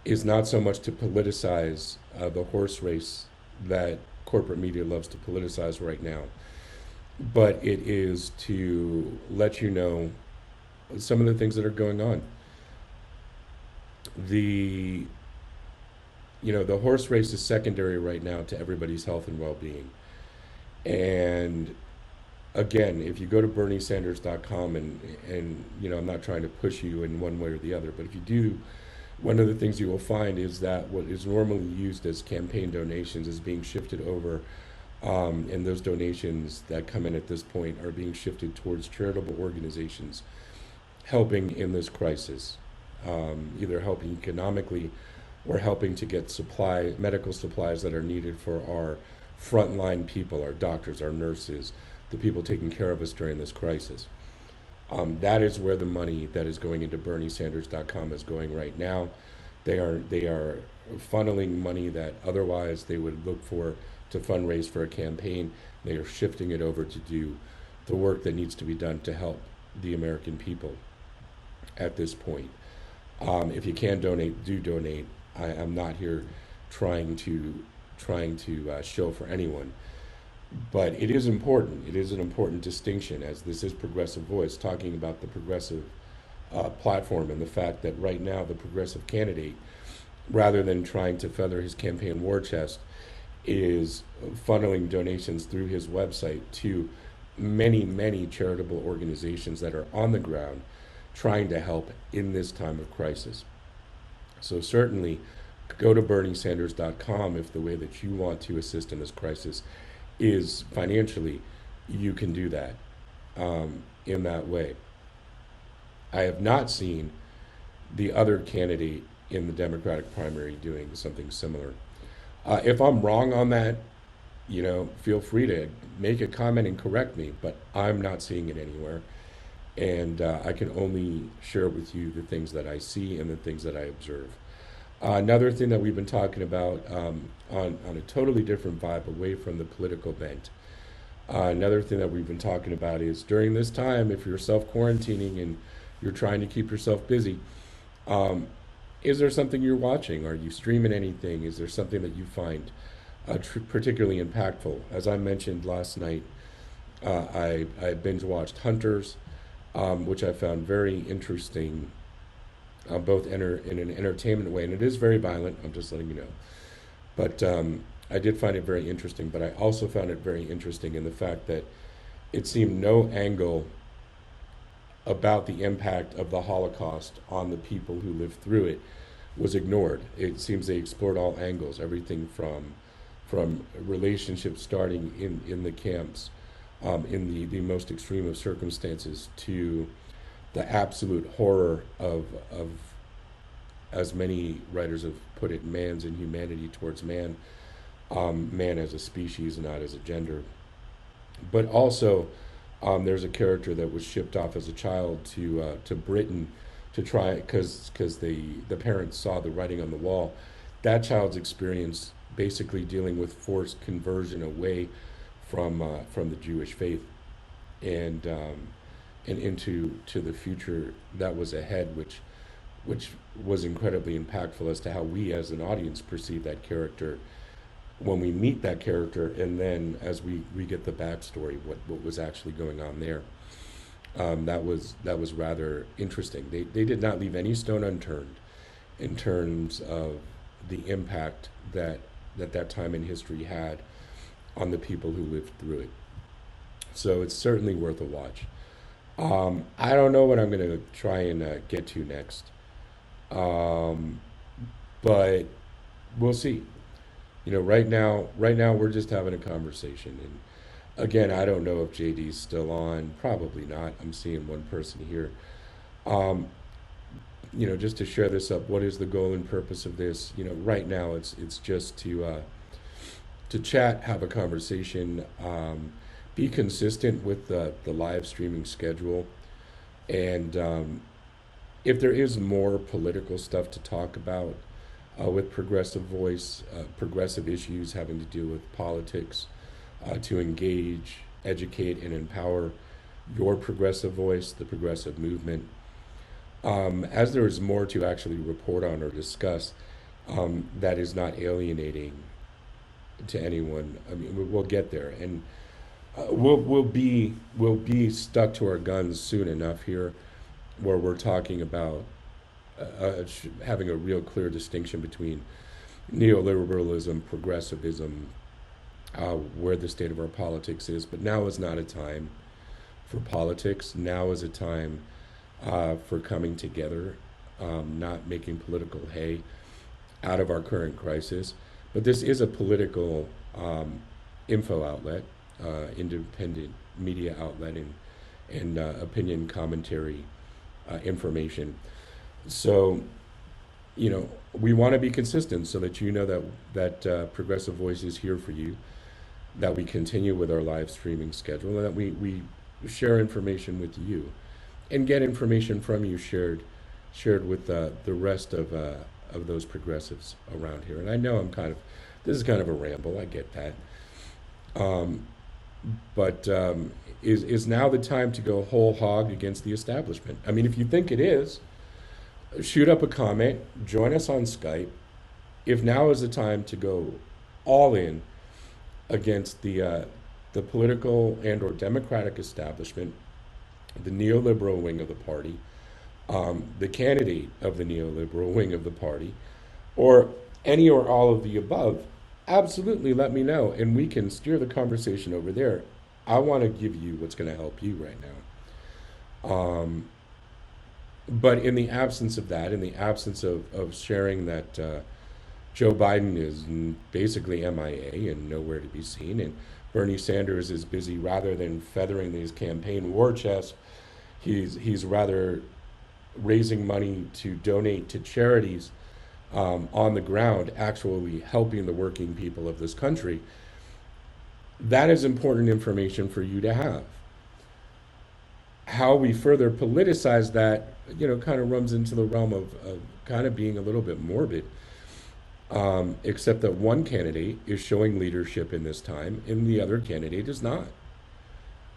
is not so much to politicize the horse race that corporate media loves to politicize right now, but it is to let you know some of the things that are going on. The the horse race is secondary right now to everybody's health and well-being. And again, if you go to berniesanders.com, and I'm not trying to push you in one way or the other, but if you do, one of the things you will find is that what is normally used as campaign donations is being shifted over, and those donations that come in at this point are being shifted towards charitable organizations helping in this crisis, either helping economically or helping to get medical supplies that are needed for our frontline people, our doctors, our nurses, the people taking care of us during this crisis. That is where the money that is going into berniesanders.com is going right now. They are funneling money that otherwise they would look for to fundraise for a campaign. They are shifting it over to do the work that needs to be done to help the American people at this point. If you can donate, do donate. I'm not here trying to show for anyone, but it is important. It is an important distinction, as this is Progressive Voice talking about the progressive platform, and the fact that right now the progressive candidate, rather than trying to feather his campaign war chest, is funneling donations through his website to many, many charitable organizations that are on the ground trying to help in this time of crisis. So certainly go to berniesanders.com if the way that you want to assist in this crisis is financially, you can do that in that way. I have not seen the other candidate in the Democratic primary doing something similar. If I'm wrong on that, feel free to make a comment and correct me, but I'm not seeing it anywhere. And I can only share with you the things that I see and the things that I observe. Another thing that we've been talking about, on a totally different vibe away from the political bent. Another thing that we've been talking about is during this time, if you're self-quarantining and you're trying to keep yourself busy, is there something you're watching? Are you streaming anything? Is there something that you find particularly impactful? As I mentioned last night, I binge watched Hunters, which I found very interesting, both in an entertainment way, and it is very violent, I'm just letting you know. But I did find it very interesting, but I also found it very interesting in the fact that it seemed no angle about the impact of the Holocaust on the people who lived through it was ignored. It seems they explored all angles, everything from relationships starting in the camps, in the most extreme of circumstances, to the absolute horror of, as many writers have put it, man's inhumanity towards man, man as a species, not as a gender. But also, there's a character that was shipped off as a child to Britain to try, because the parents saw the writing on the wall. That child's experience basically dealing with forced conversion away from the Jewish faith, and and into the future that was ahead, which was incredibly impactful as to how we as an audience perceive that character when we meet that character, and then as we get the backstory, what was actually going on there. That was rather interesting. They did not leave any stone unturned in terms of the impact that time in history had on the people who lived through it. So it's certainly worth a watch. I don't know what I'm going to try and get to next, um, but we'll see. Right now we're just having a conversation, and again, I don't know if JD's still on. Probably not. I'm seeing one person here. Um, just to share this up, what is the goal and purpose of this? Right now it's just to chat, have a conversation, be consistent with the live streaming schedule, and if there is more political stuff to talk about with Progressive Voice, progressive issues having to do with politics, to engage, educate, and empower your progressive voice, the progressive movement. As there is more to actually report on or discuss, that is not alienating to anyone. I mean, we'll get there, and we'll be stuck to our guns soon enough here, where we're talking about having a real clear distinction between neoliberalism, progressivism, where the state of our politics is. But now is not a time for politics. Now is a time for coming together, not making political hay out of our current crisis. But this is a political info outlet, independent media outlet, and opinion commentary information. So, we want to be consistent so that that Progressive Voice is here for you, that we continue with our live streaming schedule, and that we share information with you and get information from you shared with the rest of those progressives around here. And I know this is kind of a ramble, I get that. Um, but is now the time to go whole hog against the establishment? I mean, if you think it is, shoot up a comment, join us on Skype. If now is the time to go all in against the political and or democratic establishment, the neoliberal wing of the party, the candidate of the neoliberal wing of the party, or any or all of the above, absolutely let me know, and we can steer the conversation over there. I want to give you what's going to help you right now. But in the absence of that, in the absence of sharing that Joe Biden is basically MIA and nowhere to be seen, and Bernie Sanders is busy, rather than feathering these campaign war chests, he's rather raising money to donate to charities on the ground, actually helping the working people of this country. That is important information for you to have. How we further politicize that, kind of runs into the realm of kind of being a little bit morbid, except that one candidate is showing leadership in this time and the other candidate is not.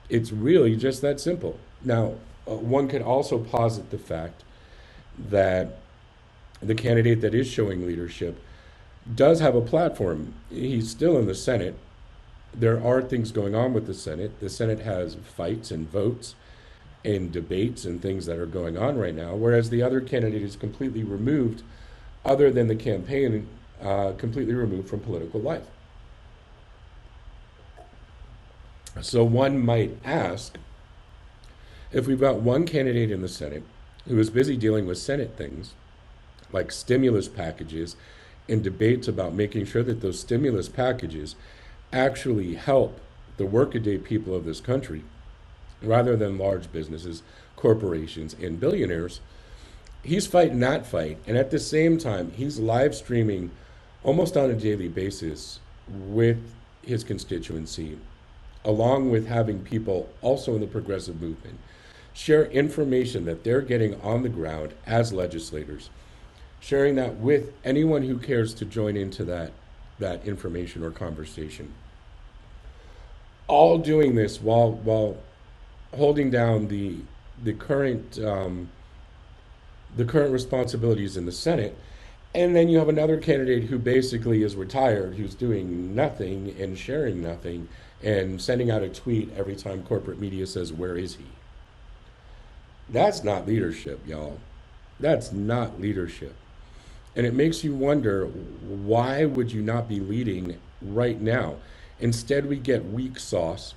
It's really just that simple. Now, one could also posit the fact that the candidate that is showing leadership does have a platform. He's still in the Senate. There are things going on with the Senate. The Senate has fights and votes and debates and things that are going on right now, whereas the other candidate is completely removed, other than the campaign, completely removed from political life. So one might ask, if we've got one candidate in the Senate who is busy dealing with Senate things, like stimulus packages and debates about making sure that those stimulus packages actually help the workaday people of this country, rather than large businesses, corporations, and billionaires, he's fighting that fight. And at the same time, he's live streaming almost on a daily basis with his constituency, along with having people also in the progressive movement share information that they're getting on the ground as legislators, sharing that with anyone who cares to join into that information or conversation. All doing this while holding down the current the current responsibilities in the Senate. And then you have another candidate who basically is retired, who's doing nothing and sharing nothing and sending out a tweet every time corporate media says, "Where is he?" That's not leadership, y'all. That's not leadership. And it makes you wonder, why would you not be leading right now? Instead, we get weak sauce.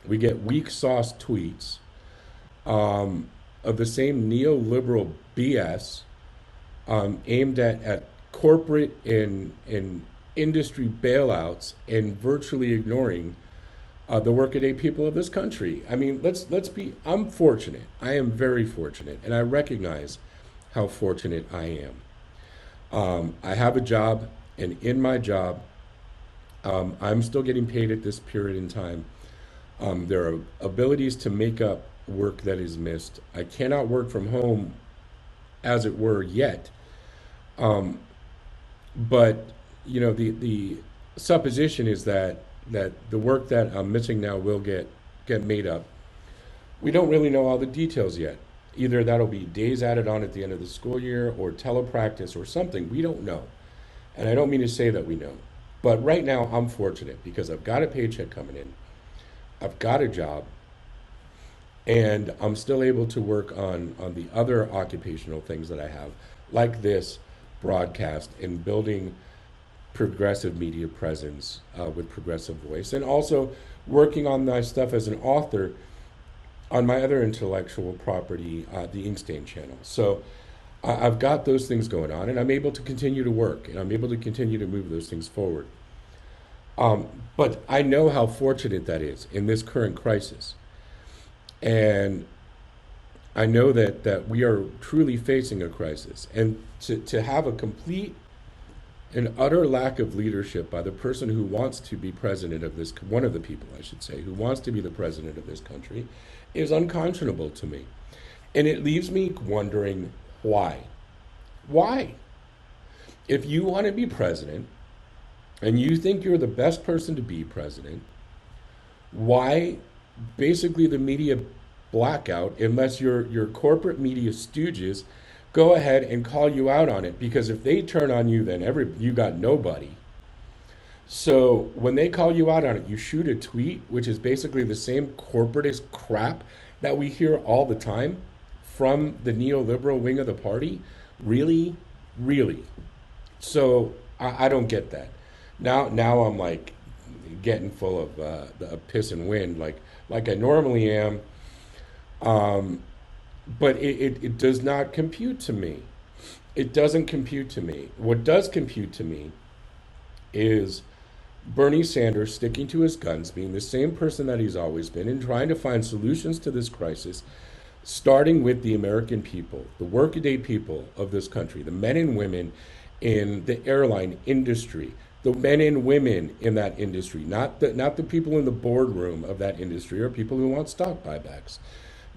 We get weak sauce tweets of the same neoliberal BS aimed at corporate and industry bailouts and virtually ignoring the workaday people of this country. I mean, let's be. I'm fortunate. I am very fortunate, and I recognize how fortunate I am. I have a job, and in my job, I'm still getting paid at this period in time. There are abilities to make up work that is missed. I cannot work from home, as it were, yet. Um, but the supposition is that the work that I'm missing now will get made up. We don't really know all the details yet. Either that'll be days added on at the end of the school year or telepractice or something. We don't know. And I don't mean to say that we know. But right now, I'm fortunate because I've got a paycheck coming in. I've got a job. And I'm still able to work on the other occupational things that I have, like this broadcast and building progressive media presence with Progressive Voice, and also working on my stuff as an author on my other intellectual property, the Inkstain channel. So I've got those things going on, and I'm able to continue to work, and I'm able to continue to move those things forward. But I know how fortunate that is in this current crisis. And I know that we are truly facing a crisis. And to have a complete and utter lack of leadership by the person who wants to be president of this, one of the people, I should say, who wants to be the president of this country, is unconscionable to me. And it leaves me wondering why. Why? If you want to be president and you think you're the best person to be president, why basically the media blackout, unless your corporate media stooges go ahead and call you out on it? Because if they turn on you, then you got nobody. So when they call you out on it, you shoot a tweet, which is basically the same corporatist crap that we hear all the time from the neoliberal wing of the party. Really, really. So I don't get that. Now I'm like getting full of the piss and wind, like I normally am. But it does not compute to me. It doesn't compute to me. What does compute to me is Bernie Sanders sticking to his guns, being the same person that he's always been, and trying to find solutions to this crisis, starting with the American people, the workaday people of this country, the men and women in the airline industry, the men and women in that industry, not the people in the boardroom of that industry or people who want stock buybacks.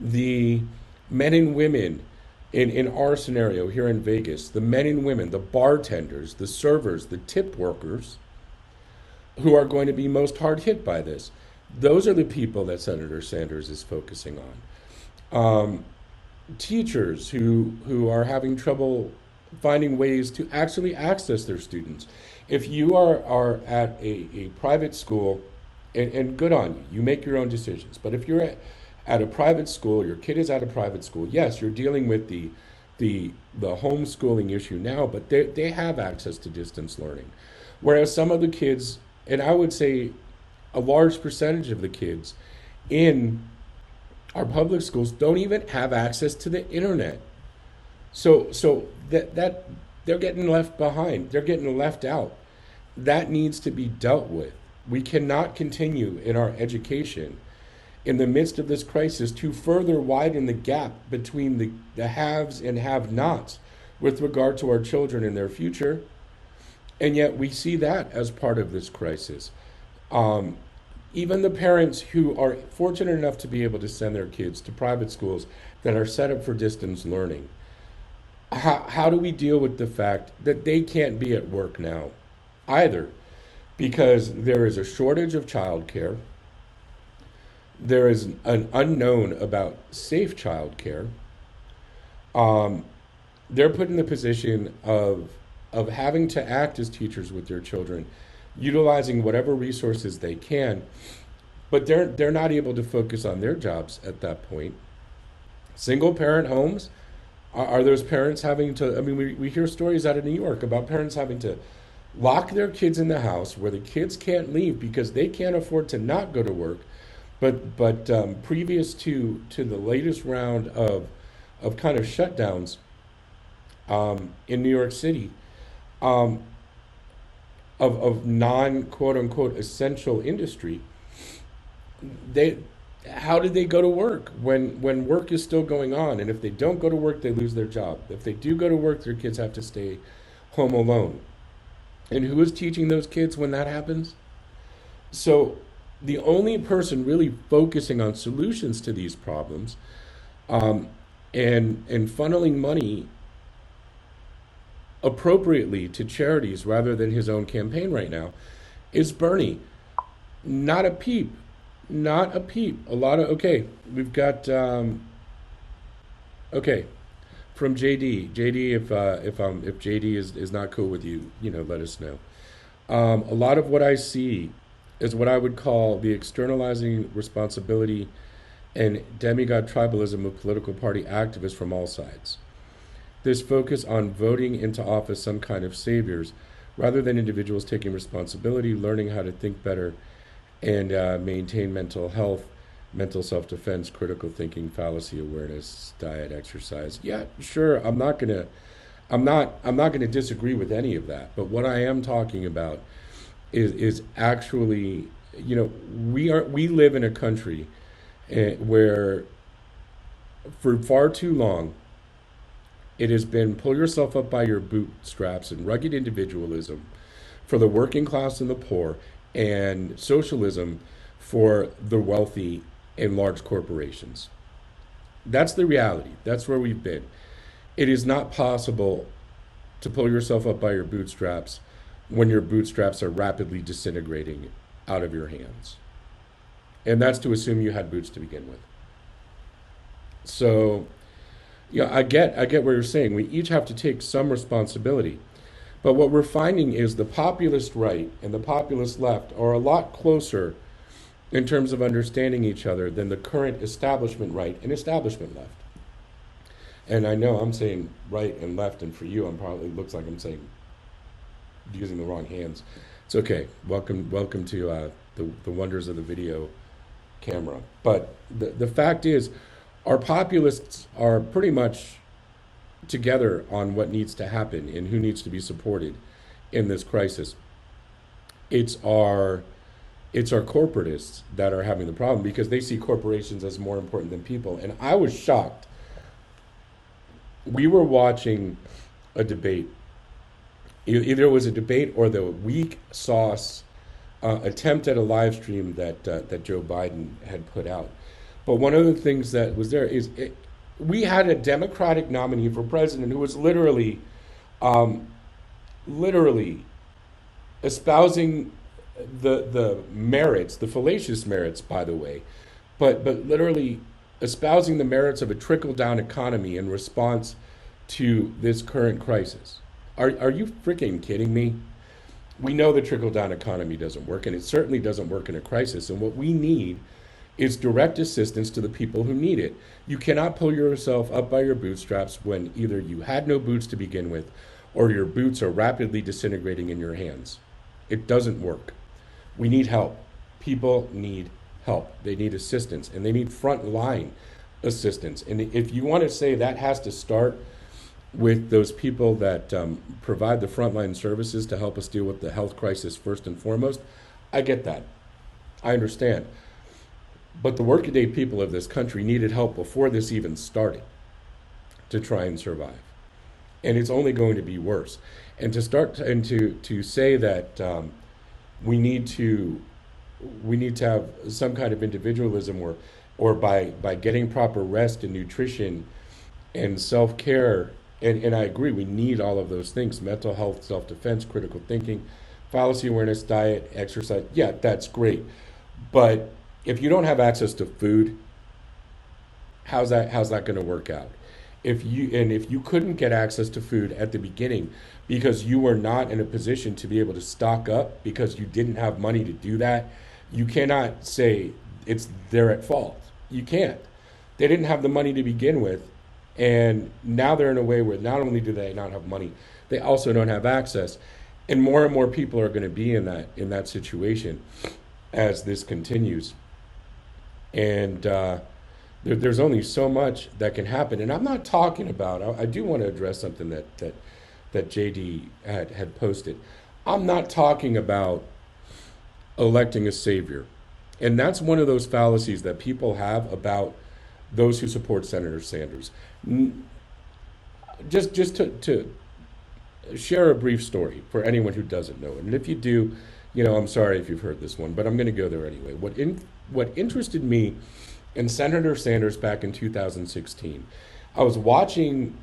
The men and women in our scenario here in Vegas, the men and women, the bartenders, the servers, the tip workers who are going to be most hard hit by this. Those are the people that Senator Sanders is focusing on. Teachers who are having trouble finding ways to actually access their students. If you are at a private school, and good on you, you make your own decisions. But if you're at a private school, your kid is at a private school, yes, you're dealing with the homeschooling issue now, but they have access to distance learning. Whereas some of the kids, and I would say a large percentage of the kids in our public schools don't even have access to the internet. So that they're getting left behind. They're getting left out. That needs to be dealt with. We cannot continue in our education in the midst of this crisis to further widen the gap between the haves and have-nots with regard to our children and their future. And yet we see that as part of this crisis. even the parents who are fortunate enough to be able to send their kids to private schools that are set up for distance learning, how do we deal with the fact that they can't be at work now either? Because there is a shortage of childcare, there is an unknown about safe childcare. Um, they're put in the position of having to act as teachers with their children, utilizing whatever resources they can, but they're not able to focus on their jobs at that point. Single parent homes, are those parents having to, I mean, we hear stories out of New York about parents having to lock their kids in the house where the kids can't leave because they can't afford to not go to work. But previous to the latest round of kind of shutdowns in New York City, um, of non quote unquote essential industry, they how did they go to work when work is still going on? And if they don't go to work, they lose their job. If they do go to work, their kids have to stay home alone. And who is teaching those kids when that happens? So the only person really focusing on solutions to these problems, um, and funneling money appropriately to charities rather than his own campaign right now is Bernie. Not a peep. Not a peep. A lot of okay. We've got okay from JD. JD, if JD is not cool with you, let us know. A lot of what I see is what I would call the externalizing responsibility and demigod tribalism of political party activists from all sides. This focus on voting into office some kind of saviors rather than individuals taking responsibility, learning how to think better, and maintain mental health, mental self-defense, critical thinking, fallacy awareness, diet, exercise. Yeah, sure. I'm not gonna disagree with any of that. But what I am talking about is actually, we live in a country where for far too long it has been pull yourself up by your bootstraps and rugged individualism for the working class and the poor, and socialism for the wealthy and large corporations. That's the reality. That's where we've been. It is not possible to pull yourself up by your bootstraps when your bootstraps are rapidly disintegrating out of your hands. And that's to assume you had boots to begin with. So, yeah, I get what you're saying. We each have to take some responsibility. But what we're finding is the populist right and the populist left are a lot closer in terms of understanding each other than the current establishment right and establishment left. And I know I'm saying right and left, and for you, I'm probably looks like I'm saying using the wrong hands. It's okay. Welcome to the wonders of the video camera. But the fact is, our populists are pretty much together on what needs to happen and who needs to be supported in this crisis. It's our corporatists that are having the problem because they see corporations as more important than people. And I was shocked. We were watching a debate. Either it was a debate or the weak sauce attempt at a live stream that Joe Biden had put out. But one of the things that was there is we had a Democratic nominee for president who was um, literally espousing the merits, the fallacious merits, by the way, but literally espousing the merits of a trickle down economy in response to this current crisis. Are you freaking kidding me? We know the trickle down economy doesn't work, and it certainly doesn't work in a crisis. And what we need is direct assistance to the people who need it. You cannot pull yourself up by your bootstraps when either you had no boots to begin with or your boots are rapidly disintegrating in your hands. It doesn't work. We need help. People need help. They need assistance, and they need front line assistance. And if you want to say that has to start with those people that provide the frontline services to help us deal with the health crisis first and foremost, I get that. I understand. But the workaday people of this country needed help before this even started to try and survive. And it's only going to be worse. And to say that we need to we need to have some kind of individualism, or by getting proper rest and nutrition and self-care. And I agree, we need all of those things: mental health, self-defense, critical thinking, fallacy awareness, diet, exercise. Yeah, that's great. But if you don't have access to food, how's that going to work out? If you couldn't get access to food at the beginning because you were not in a position to be able to stock up because you didn't have money to do that, you cannot say it's they're at fault. You can't. They didn't have the money to begin with, and now they're in a way where not only do they not have money, they also don't have access. And more people are going to be in that situation as this continues. And there's only so much that can happen. And I'm not talking about. I do want to address something that JD had posted. I'm not talking about electing a savior, and that's one of those fallacies that people have about those who support Senator Sanders. Just to share a brief story for anyone who doesn't know it, and if you do, I'm sorry if you've heard this one, but I'm going to go there anyway. What interested me in Senator Sanders back in 2016, I was watching,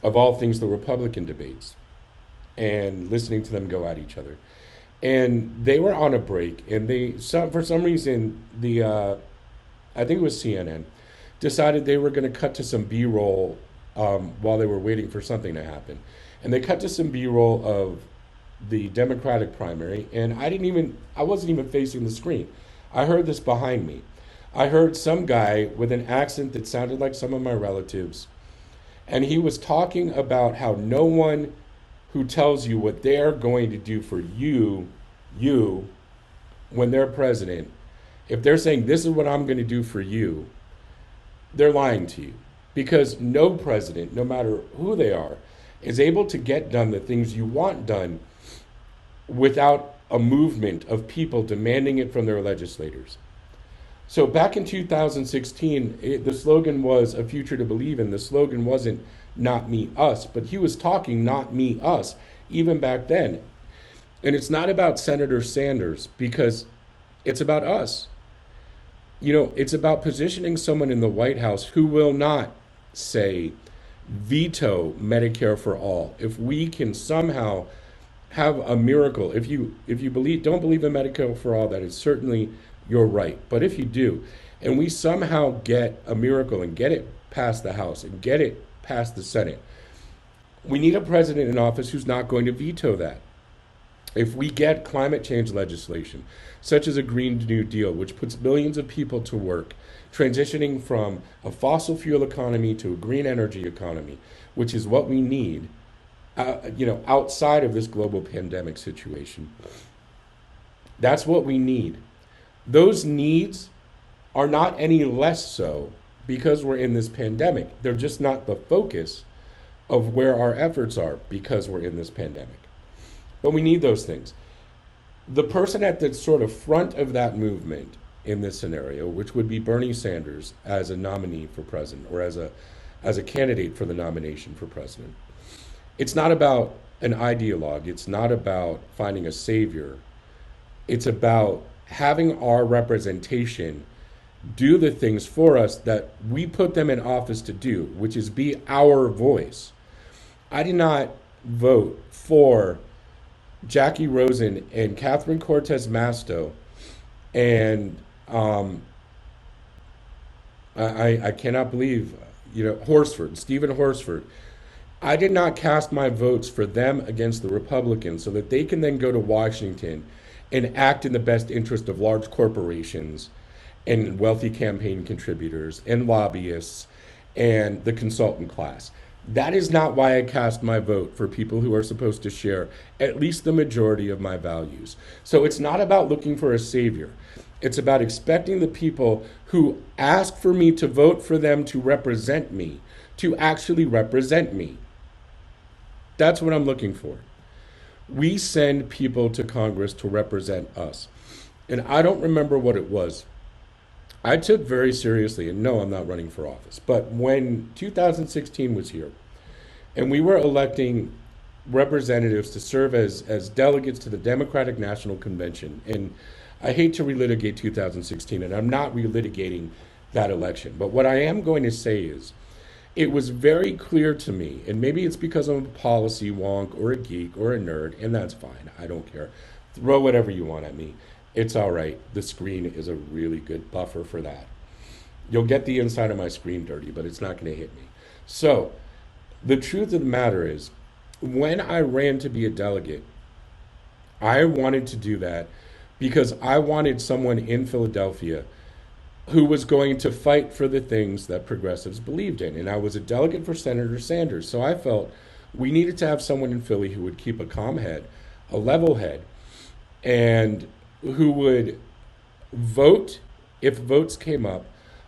of all things, the Republican debates and listening to them go at each other. And they were on a break, and for some reason, I think it was CNN, decided they were going to cut to some B-roll while they were waiting for something to happen. And they cut to some B-roll of the Democratic primary, and I wasn't even facing the screen. I heard this behind me. I heard some guy with an accent that sounded like some of my relatives, and he was talking about how no one who tells you what they're going to do for you, when they're president, if they're saying this is what I'm going to do for you, they're lying to you. Because no president, no matter who they are, is able to get done the things you want done without a movement of people demanding it from their legislators. So back in 2016, the slogan was "A future to believe in." The slogan wasn't "not me, us," but he was talking "not me, us" even back then. And it's not about Senator Sanders, because it's about us. It's about positioning someone in the White House who will not, say, veto Medicare for all. If we can somehow have a miracle, if you don't believe in Medicare for all, that is certainly your right. But if you do, and we somehow get a miracle and get it past the House and get it past the Senate, we need a president in office who's not going to veto that. If we get climate change legislation, such as a Green New Deal, which puts millions of people to work, transitioning from a fossil fuel economy to a green energy economy, which is what we need, outside of this global pandemic situation, that's what we need. Those needs are not any less so because we're in this pandemic. They're just not the focus of where our efforts are because we're in this pandemic. But we need those things. The person at the sort of front of that movement in this scenario, which would be Bernie Sanders as a nominee for president, or as a candidate for the nomination for president, it's not about an ideologue. It's not about finding a savior. It's about having our representation do the things for us that we put them in office to do, which is be our voice. I did not vote for Jackie Rosen and Catherine Cortez Masto and I cannot believe, Stephen Horsford. I did not cast my votes for them against the Republicans so that they can then go to Washington and act in the best interest of large corporations and wealthy campaign contributors and lobbyists and the consultant class. That is not why I cast my vote for people who are supposed to share at least the majority of my values. So it's not about looking for a savior. It's about expecting the people who ask for me to vote for them to represent me to actually represent me. That's what I'm looking for. We send people to Congress to represent us. And I don't remember what it was. I took very seriously, and no, I'm not running for office, but when 2016 was here, and we were electing representatives to serve as delegates to the Democratic National Convention, and I hate to relitigate 2016, and I'm not relitigating that election. But what I am going to say is, it was very clear to me, and maybe it's because I'm a policy wonk or a geek or a nerd, and that's fine. I don't care. Throw whatever you want at me. It's all right. The screen is a really good buffer for that. You'll get the inside of my screen dirty, but it's not going to hit me. So, the truth of the matter is, when I ran to be a delegate, I wanted to do that because I wanted someone in Philadelphia who was going to fight for the things that progressives believed in. And I was a delegate for Senator Sanders. So I felt we needed to have someone in Philly who would keep a calm head, a level head, and who would vote if votes came up,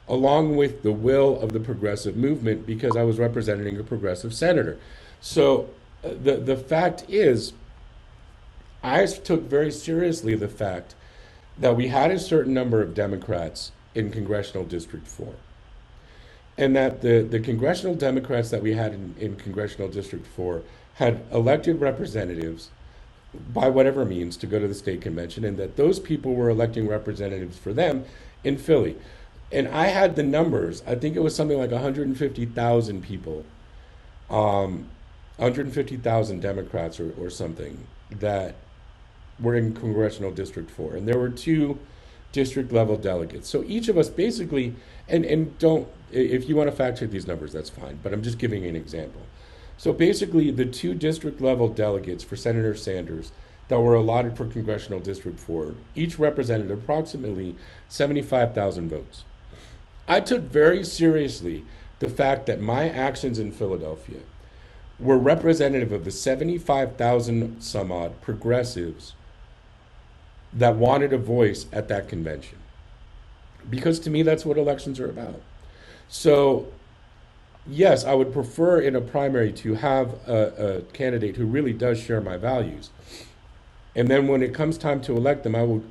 along with the will of the progressive movement, because I was representing a progressive senator. So the fact is, I took very seriously the fact that we had a certain number of Democrats in Congressional District 4. And that the congressional Democrats that we had in Congressional District 4 had elected representatives by whatever means to go to the state convention, and that those people were electing representatives for them in Philly. And I had the numbers. I think it was something like 150,000 people, 150,000 Democrats or something that were in Congressional District 4. And there were 2 district level delegates. So each of us basically, and don't, if you want to fact check these numbers, that's fine, but I'm just giving an example. So basically, the 2 district level delegates for Senator Sanders that were allotted for Congressional District 4 each represented approximately 75,000 votes. I took very seriously the fact that my actions in Philadelphia were representative of the 75,000 some odd progressives that wanted a voice at that convention. Because to me, that's what elections are about. So, yes, I would prefer in a primary to have a candidate who really does share my values. And then when it comes time to elect them, I will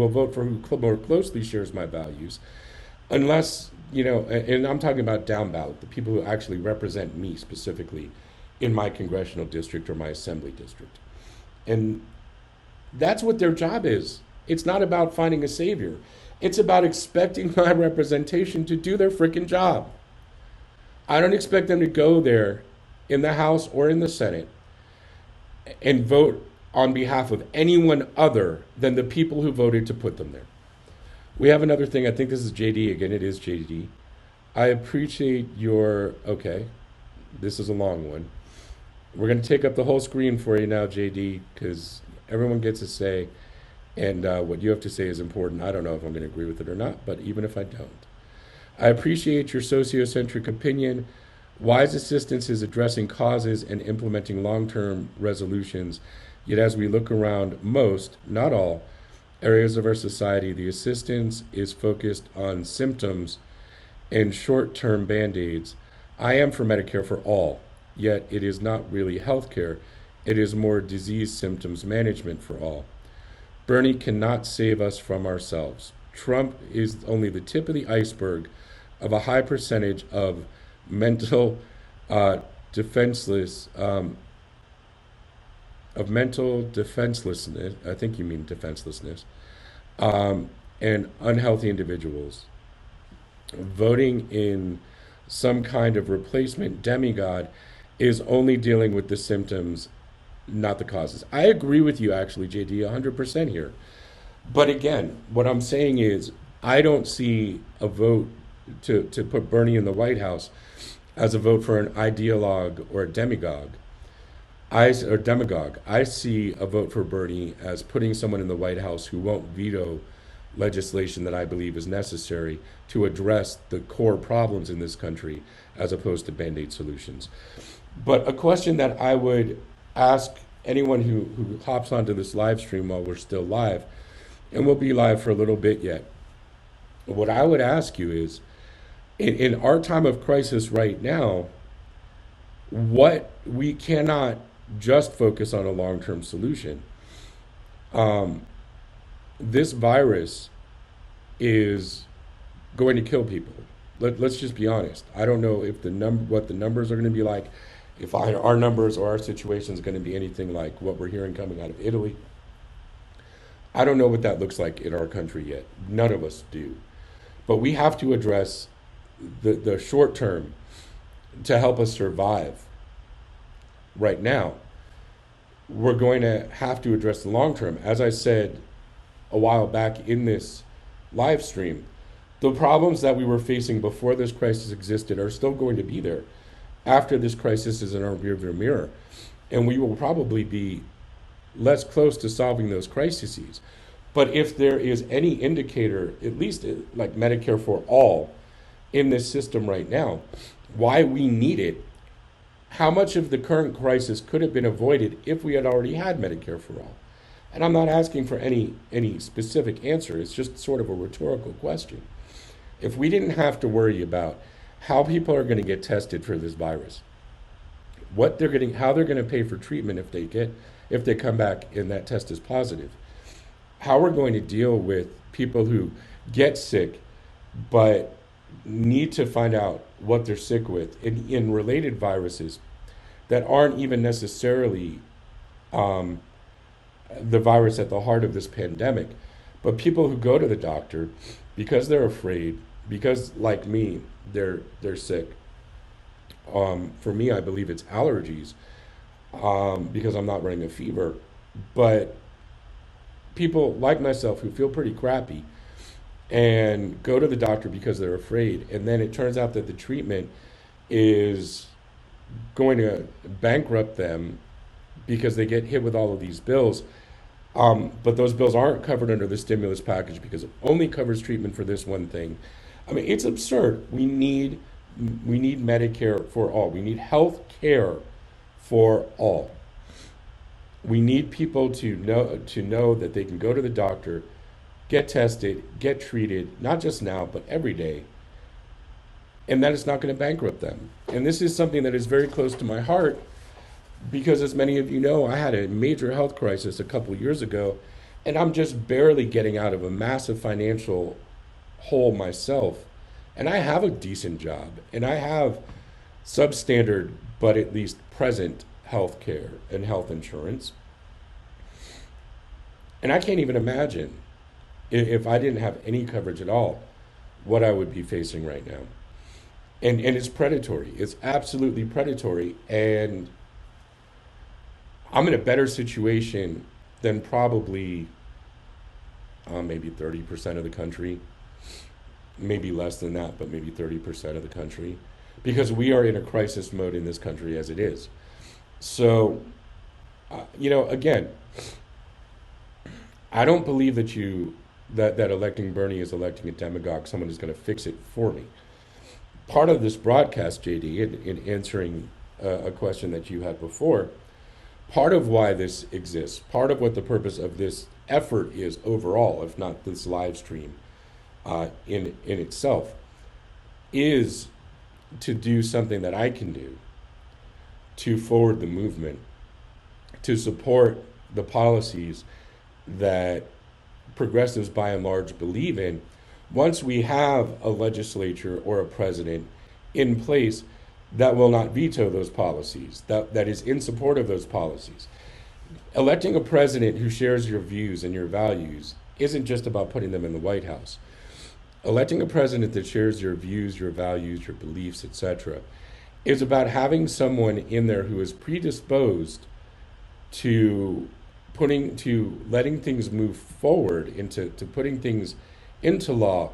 vote for who more closely shares my values. Unless, and I'm talking about down ballot, the people who actually represent me specifically in my congressional district or my assembly district. And that's what their job is. It's not about finding a savior. It's about expecting my representation to do their freaking job. I don't expect them to go there in the House or in the Senate and vote on behalf of anyone other than the people who voted to put them there. We have another thing. I think this is JD again. It is JD. I appreciate your, okay, this is a long one. We're going to take up the whole screen for you now, JD, because everyone gets a say, and what you have to say is important. I don't know if I'm going to agree with it or not, but even if I don't. I appreciate your sociocentric opinion. Wise assistance is addressing causes and implementing long-term resolutions. Yet as we look around most, not all, areas of our society, the assistance is focused on symptoms and short-term band-aids. I am for Medicare for all, yet it is not really health care. It is more disease symptoms management for all. Bernie cannot save us from ourselves. Trump is only the tip of the iceberg of a high percentage of mental defenselessness. I think you mean defenselessness, and unhealthy individuals. Voting in some kind of replacement demigod is only dealing with the symptoms, not the causes. I agree with you, actually, JD, 100% here. But again, what I'm saying is, I don't see a vote to put Bernie in the White House as a vote for an ideologue or a demagogue. I see a vote for Bernie as putting someone in the White House who won't veto legislation that I believe is necessary to address the core problems in this country, as opposed to Band-Aid solutions. But a question that I would ask anyone who hops onto this live stream while we're still live, and we'll be live for a little bit yet, what I would ask you is, in our time of crisis right now, what we cannot just focus on a long-term solution. This virus is going to kill people. Let's just be honest. I don't know if what the numbers are going to be like, if our numbers or our situation is going to be anything like what we're hearing coming out of Italy. I don't know what that looks like in our country yet. None of us do. But we have to address the short term to help us survive right now. We're going to have to address the long term. As I said a while back in this live stream, the problems that we were facing before this crisis existed are still going to be there after this crisis is in our rearview mirror. And we will probably be less close to solving those crises. But if there is any indicator, at least like Medicare for all in this system right now, why we need it, how much of the current crisis could have been avoided if we had already had Medicare for all? And I'm not asking for any specific answer. It's just sort of a rhetorical question. If we didn't have to worry about how people are going to get tested for this virus, what they're getting, how they're going to pay for treatment if they come back and that test is positive, how we're going to deal with people who get sick but need to find out what they're sick with in related viruses that aren't even necessarily the virus at the heart of this pandemic, but people who go to the doctor because they're afraid, because like me, they're sick. For me, I believe it's allergies because I'm not running a fever, but people like myself who feel pretty crappy and go to the doctor because they're afraid, and then it turns out that the treatment is going to bankrupt them because they get hit with all of these bills. But those bills aren't covered under the stimulus package because it only covers treatment for this one thing. I mean, it's absurd. We need Medicare for all. We need health care for all. We need people to know that they can go to the doctor, get tested, get treated, not just now, but every day, and that it's not going to bankrupt them. And this is something that is very close to my heart because, as many of you know, I had a major health crisis a couple years ago, and I'm just barely getting out of a massive financial hole myself. And I have a decent job, and I have substandard, but at least present health care and health insurance. And I can't even imagine if I didn't have any coverage at all, what I would be facing right now. And it's predatory. It's absolutely predatory. And I'm in a better situation than probably maybe 30% of the country. Maybe less than that, but maybe 30% of the country. Because we are in a crisis mode in this country as it is. So, again, I don't believe that electing Bernie is electing a demagogue, someone who's going to fix it for me. Part of this broadcast, JD, in answering a question that you had before, part of why this exists, part of what the purpose of this effort is overall, if not this live stream in itself, is to do something that I can do to forward the movement, to support the policies that progressives by and large believe in. Once we have a legislature or a president in place that will not veto those policies, that is in support of those policies. Electing a president who shares your views and your values isn't just about putting them in the White House. Electing a president that shares your views, your values, your beliefs, etc., is about having someone in there who is predisposed to letting things move forward, to putting things into law.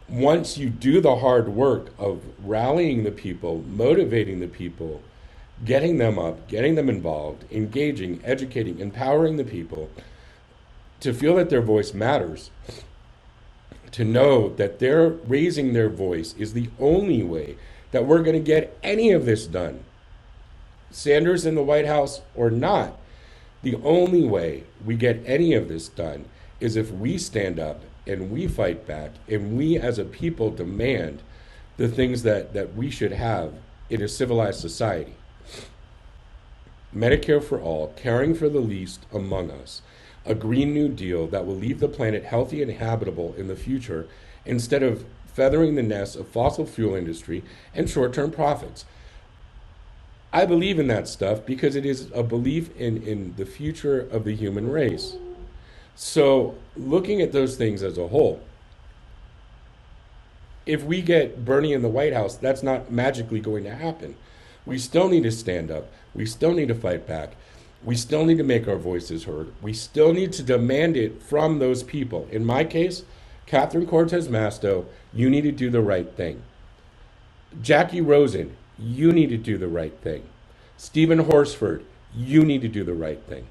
Once you do the hard work of rallying the people, motivating the people, getting them up, getting them involved, engaging, educating, empowering the people to feel that their voice matters, to know that they're raising their voice is the only way that we're going to get any of this done. Sanders in the White House or not, the only way we get any of this done is if we stand up and we fight back and we as a people demand the things that we should have in a civilized society. Medicare for all, caring for the least among us, a Green New Deal that will leave the planet healthy and habitable in the future instead of feathering the nest of fossil fuel industry and short-term profits. I believe in that stuff because it is a belief in the future of the human race. So, looking at those things as a whole, if we get Bernie in the White House, that's not magically going to happen. We still need to stand up. We still need to fight back. We still need to make our voices heard. We still need to demand it from those people. In my case, Catherine Cortez Masto, you need to do the right thing. Jackie Rosen, you need to do the right thing. Stephen Horsford, you need to do the right thing.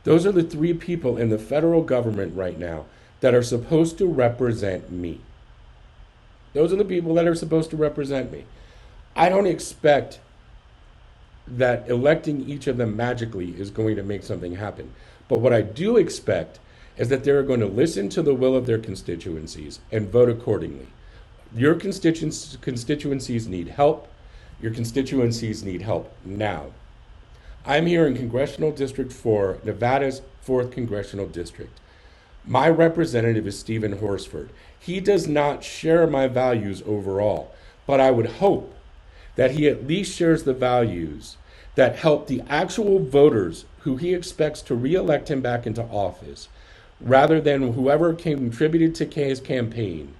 Those are the three people in the federal government right now that are supposed to represent me. Those are the people that are supposed to represent me. I don't expect that electing each of them magically is going to make something happen. But what I do expect is that they're going to listen to the will of their constituencies and vote accordingly. Your constituencies need help. Your constituencies need help now. I'm here in Congressional District 4, Nevada's 4th Congressional District. My representative is Stephen Horsford. He does not share my values overall, but I would hope that he at least shares the values that help the actual voters who he expects to re-elect him back into office, rather than whoever contributed to his campaign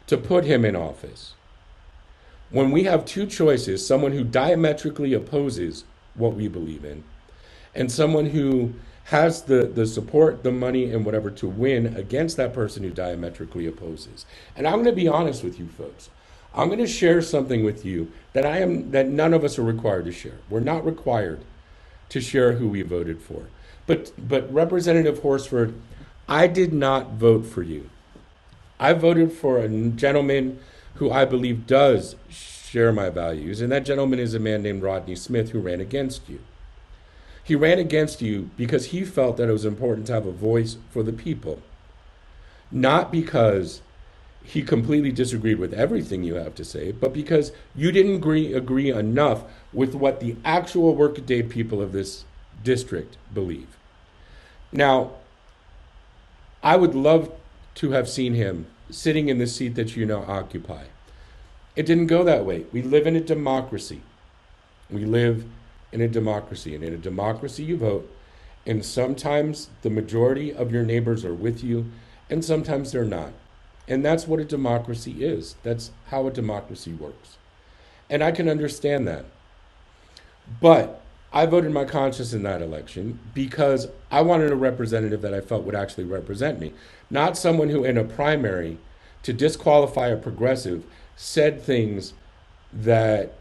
to put him in office. When we have two choices, someone who diametrically opposes what we believe in, and someone who has the support, the money, and whatever to win against that person who diametrically opposes. And I'm going to be honest with you folks. I'm going to share something with you that none of us are required to share. We're not required to share who we voted for. But Representative Horsford, I did not vote for you. I voted for a gentleman who I believe does share my values, and that gentleman is a man named Rodney Smith, who ran against you. He ran against you because he felt that it was important to have a voice for the people, not because he completely disagreed with everything you have to say, but because you didn't agree enough with what the actual workaday people of this district believe. Now, I would love to have seen him sitting in the seat that you now occupy. It didn't go that way. We live in a democracy. We live in a democracy, and in a democracy you vote, and sometimes the majority of your neighbors are with you, and sometimes they're not. And that's what a democracy is. That's how a democracy works. And I can understand that. But I voted my conscience in that election because I wanted a representative that I felt would actually represent me, not someone who in a primary, to disqualify a progressive, said things that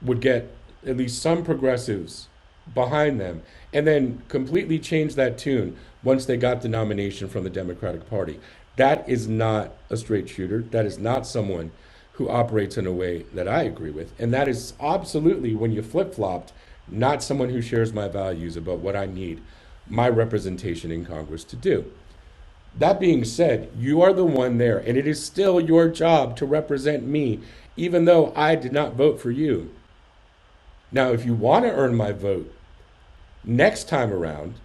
would get at least some progressives behind them, and then completely change that tune once they got the nomination from the Democratic Party. That is not a straight shooter. That is not someone who operates in a way that I agree with. And that is absolutely, when you flip-flopped, not someone who shares my values about what I need my representation in Congress to do. That being said, you are the one there, and it is still your job to represent me, even though I did not vote for you. Now, if you want to earn my vote next time around,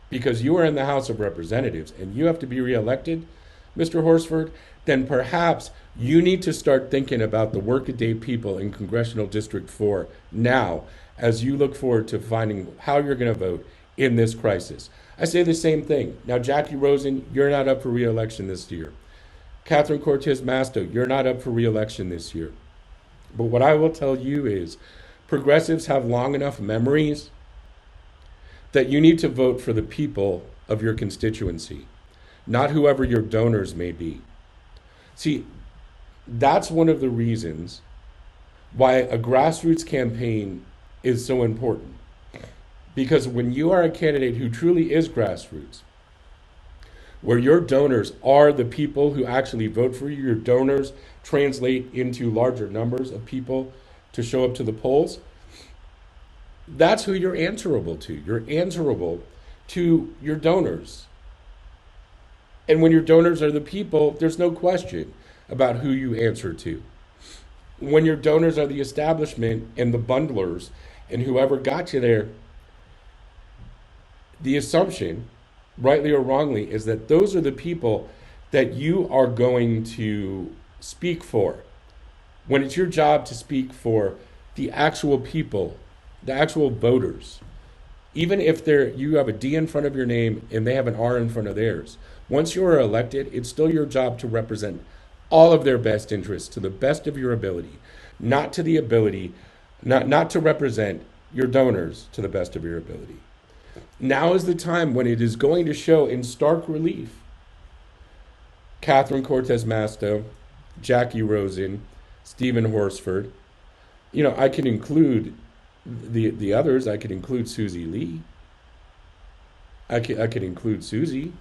because you are in the House of Representatives and you have to be reelected, Mr. Horsford, then perhaps you need to start thinking about the workaday people in Congressional District 4 now, as you look forward to finding how you're going to vote in this crisis. I say the same thing. Now, Jackie Rosen, you're not up for reelection this year. Catherine Cortez Masto, you're not up for reelection this year. But what I will tell you is progressives have long enough memories that you need to vote for the people of your constituency, not whoever your donors may be. See, that's one of the reasons why a grassroots campaign is so important. Because when you are a candidate who truly is grassroots, where your donors are the people who actually vote for you, your donors translate into larger numbers of people to show up to the polls, that's who you're answerable to. You're answerable to your donors. And when your donors are the people, there's no question about who you answer to. When your donors are the establishment and the bundlers and whoever got you there, the assumption, rightly or wrongly, is that those are the people that you are going to speak for. When it's your job to speak for the actual people, the actual voters, even if you have a D in front of your name and they have an R in front of theirs, once you are elected, it's still your job to represent all of their best interests to the best of your ability, not to the ability, not to represent your donors to the best of your ability. Now is the time when it is going to show in stark relief. Catherine Cortez Masto, Jackie Rosen, Stephen Horsford. You know, I can include the others. I could include Susie Lee. I could include Susie.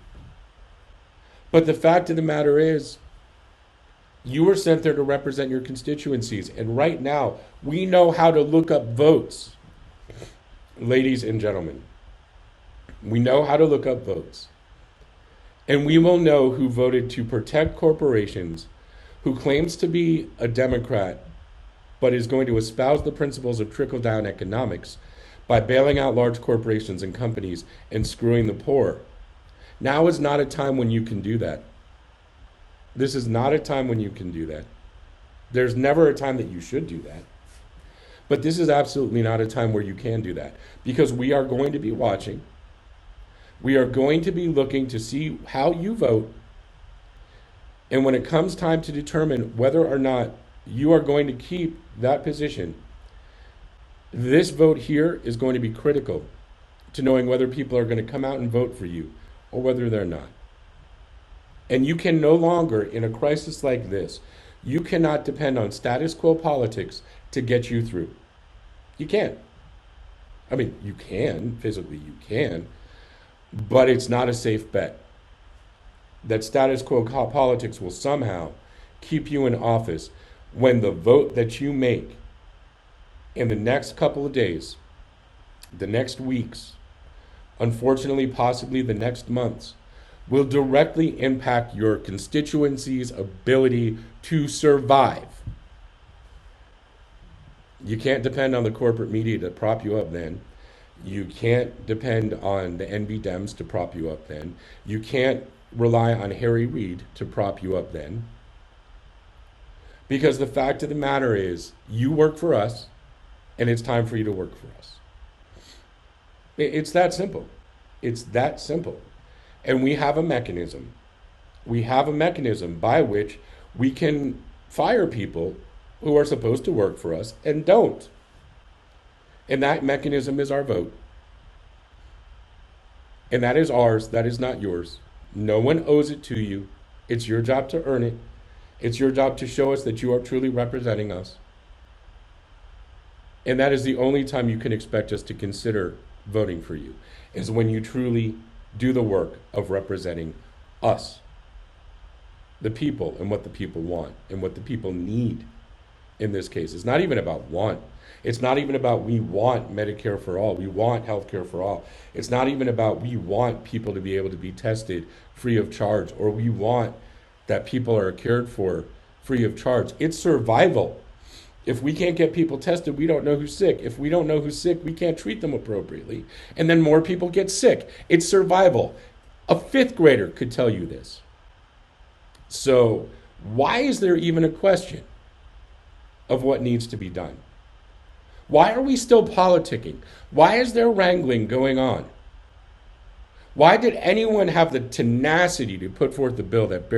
But the fact of the matter is, you were sent there to represent your constituencies. And right now, we know how to look up votes. Ladies and gentlemen, we know how to look up votes. And we will know who voted to protect corporations, who claims to be a Democrat, but is going to espouse the principles of trickle-down economics by bailing out large corporations and companies and screwing the poor. Now is not a time when you can do that. This is not a time when you can do that. There's never a time that you should do that. But this is absolutely not a time where you can do that, because we are going to be watching. We are going to be looking to see how you vote. And when it comes time to determine whether or not you are going to keep that position, this vote here is going to be critical to knowing whether people are going to come out and vote for you or whether they're not. And you can no longer, in a crisis like this, you cannot depend on status quo politics to get you through. You can't. I mean, you can, physically you can, but it's not a safe bet that status quo politics will somehow keep you in office when the vote that you make in the next couple of days, the next weeks, unfortunately, possibly the next months, will directly impact your constituency's ability to survive. You can't depend on the corporate media to prop you up then. You can't depend on the NB Dems to prop you up then. You can't rely on Harry Reid to prop you up then. Because the fact of the matter is, you work for us, and it's time for you to work for us. It's that simple. It's that simple. And we have a mechanism. We have a mechanism by which we can fire people who are supposed to work for us and don't. And that mechanism is our vote. And that is ours. That is not yours. No one owes it to you. It's your job to earn it. It's your job to show us that you are truly representing us. And that is the only time you can expect us to consider voting for you, is when you truly do the work of representing us, the people, and what the people want and what the people need. In this case, it's not even about want. It's not even about we want Medicare for all. We want healthcare for all. It's not even about we want people to be able to be tested free of charge, or we want that people are cared for free of charge. It's survival. If we can't get people tested, we don't know who's sick. If we don't know who's sick, we can't treat them appropriately. And then more people get sick. It's survival. A fifth grader could tell you this. So why is there even a question of what needs to be done? Why are we still politicking? Why is there wrangling going on? Why did anyone have the tenacity to put forth the bill that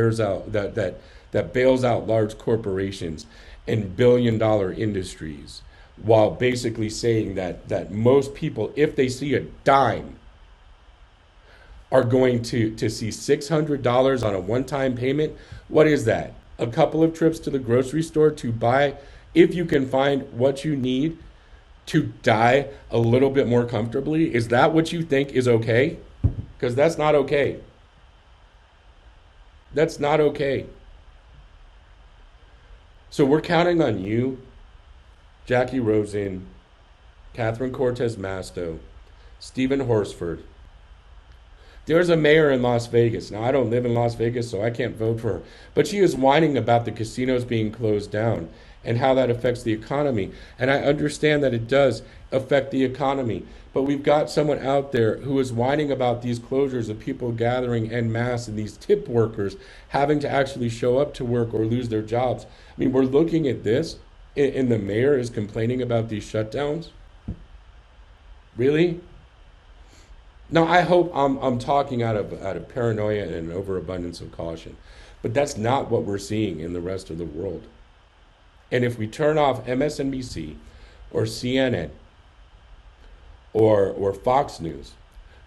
bails out large corporations and billion-dollar industries, while basically saying that most people, if they see a dime, are going to see $600 on a one-time payment? What is that? A couple of trips to the grocery store to buy, if you can find what you need to die a little bit more comfortably? Is that what you think is okay? Because that's not okay. That's not okay. So we're counting on you, Jackie Rosen, Catherine Cortez Masto, Stephen Horsford. There's a mayor in Las Vegas. Now, I don't live in Las Vegas, so I can't vote for her. But she is whining about the casinos being closed down and how that affects the economy. And I understand that it does affect the economy. But we've got someone out there who is whining about these closures of people gathering en masse and these tip workers having to actually show up to work or lose their jobs. I mean, we're looking at this, and the mayor is complaining about these shutdowns? Really? Now, I hope I'm talking out of paranoia and an overabundance of caution, but that's not what we're seeing in the rest of the world. And if we turn off MSNBC or CNN or Fox News,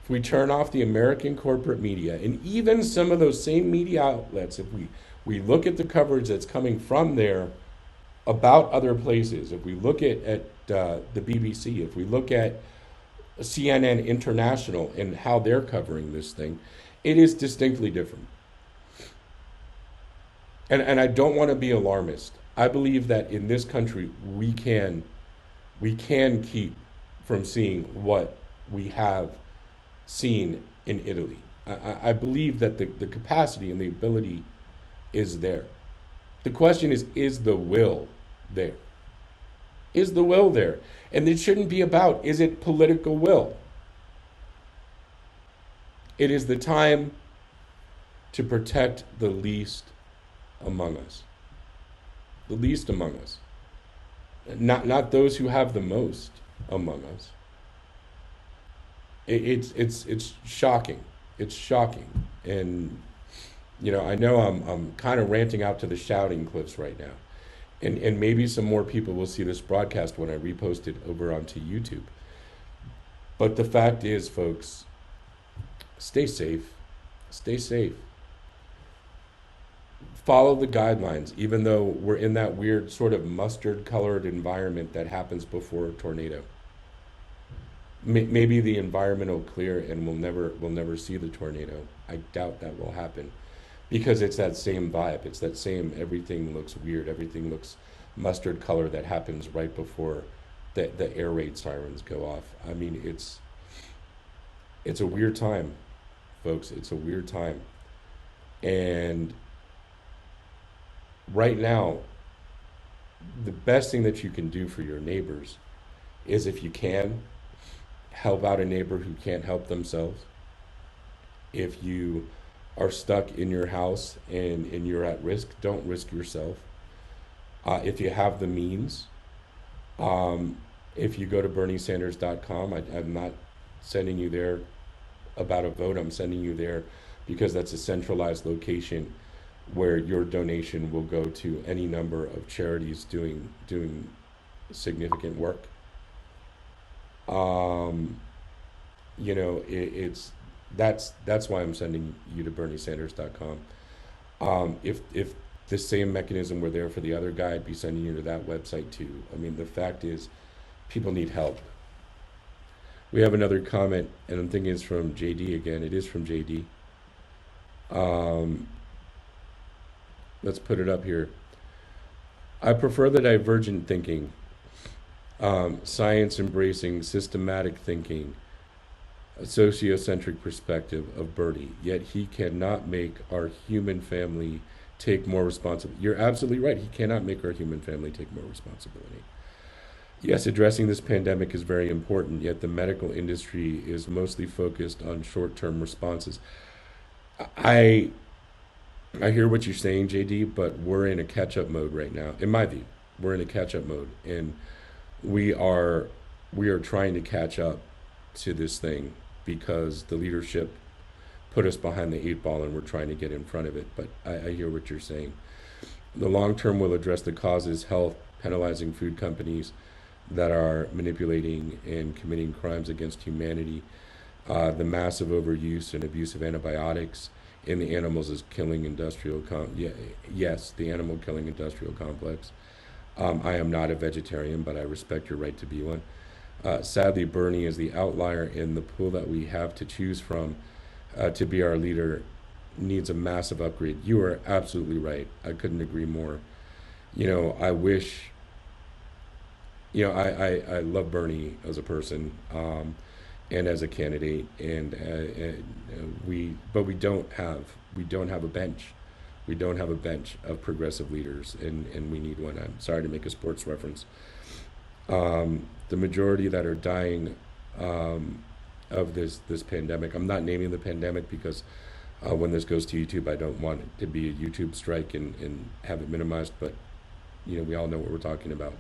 if we turn off the American corporate media and even some of those same media outlets, if we look at the coverage that's coming from there about other places, if we look at the BBC, if we look at CNN International and how they're covering this thing, it is distinctly different. And I don't want to be alarmist. I believe that in this country we can keep from seeing what we have seen in Italy. I believe that the capacity and the ability is there. The question is the will there? Is the will there? And it shouldn't be about, is it political will? It is the time to protect the least among us. The least among us. Not those who have the most among us. It's shocking. It's shocking. And I know I'm kind of ranting out to the shouting cliffs right now. And maybe some more people will see this broadcast when I repost it over onto YouTube. But the fact is, folks, stay safe. Stay safe. Follow the guidelines, even though we're in that weird sort of mustard colored environment that happens before a tornado. Maybe the environment will clear and we'll never see the tornado. I doubt that will happen because it's that same vibe. It's that same everything looks weird, everything looks mustard color that happens right before the air raid sirens go off. I mean, it's a weird time, folks. It's a weird time. And right now, the best thing that you can do for your neighbors is, if you can, help out a neighbor who can't help themselves. If you are stuck in your house and you're at risk, don't risk yourself. If you have the means, if you go to berniesanders.com, I'm not sending you there about a vote. I'm sending you there because that's a centralized location where your donation will go to any number of charities doing significant work. It's that's why I'm sending you to berniesanders.com. If the same mechanism were there for the other guy, I'd be sending you to that website too. I mean, the fact is, people need help. We have another comment, and I'm thinking it's from JD again. It is from JD. Let's put it up here. I prefer the divergent thinking, science embracing, systematic thinking, a sociocentric perspective of Bernie, yet he cannot make our human family take more responsibility. You're absolutely right. He cannot make our human family take more responsibility. Yes, addressing this pandemic is very important, yet the medical industry is mostly focused on short-term responses. I I hear what you're saying, JD, but we're in a catch-up mode right now. In my view, we're in a catch-up mode, and we are we are trying to catch up to this thing because the leadership put us behind the eight ball, and we're trying to get in front of it. But I hear what you're saying. The long term will address the causes, health, penalizing food companies that are manipulating and committing crimes against humanity. The massive overuse and abuse of antibiotics in the animals is killing yes, the animal killing industrial complex. I am not a vegetarian, but I respect your right to be one. Sadly, Bernie is the outlier in the pool that we have to choose from. To be our leader needs a massive upgrade. You are absolutely right. I couldn't agree more. I wish, I love Bernie as a person, and as a candidate, but we don't have a bench. We don't have a bench of progressive leaders, and we need one. I'm sorry to make a sports reference. The majority that are dying of this pandemic. I'm not naming the pandemic because when this goes to YouTube, I don't want it to be a YouTube strike and have it minimized. But we all know what we're talking about.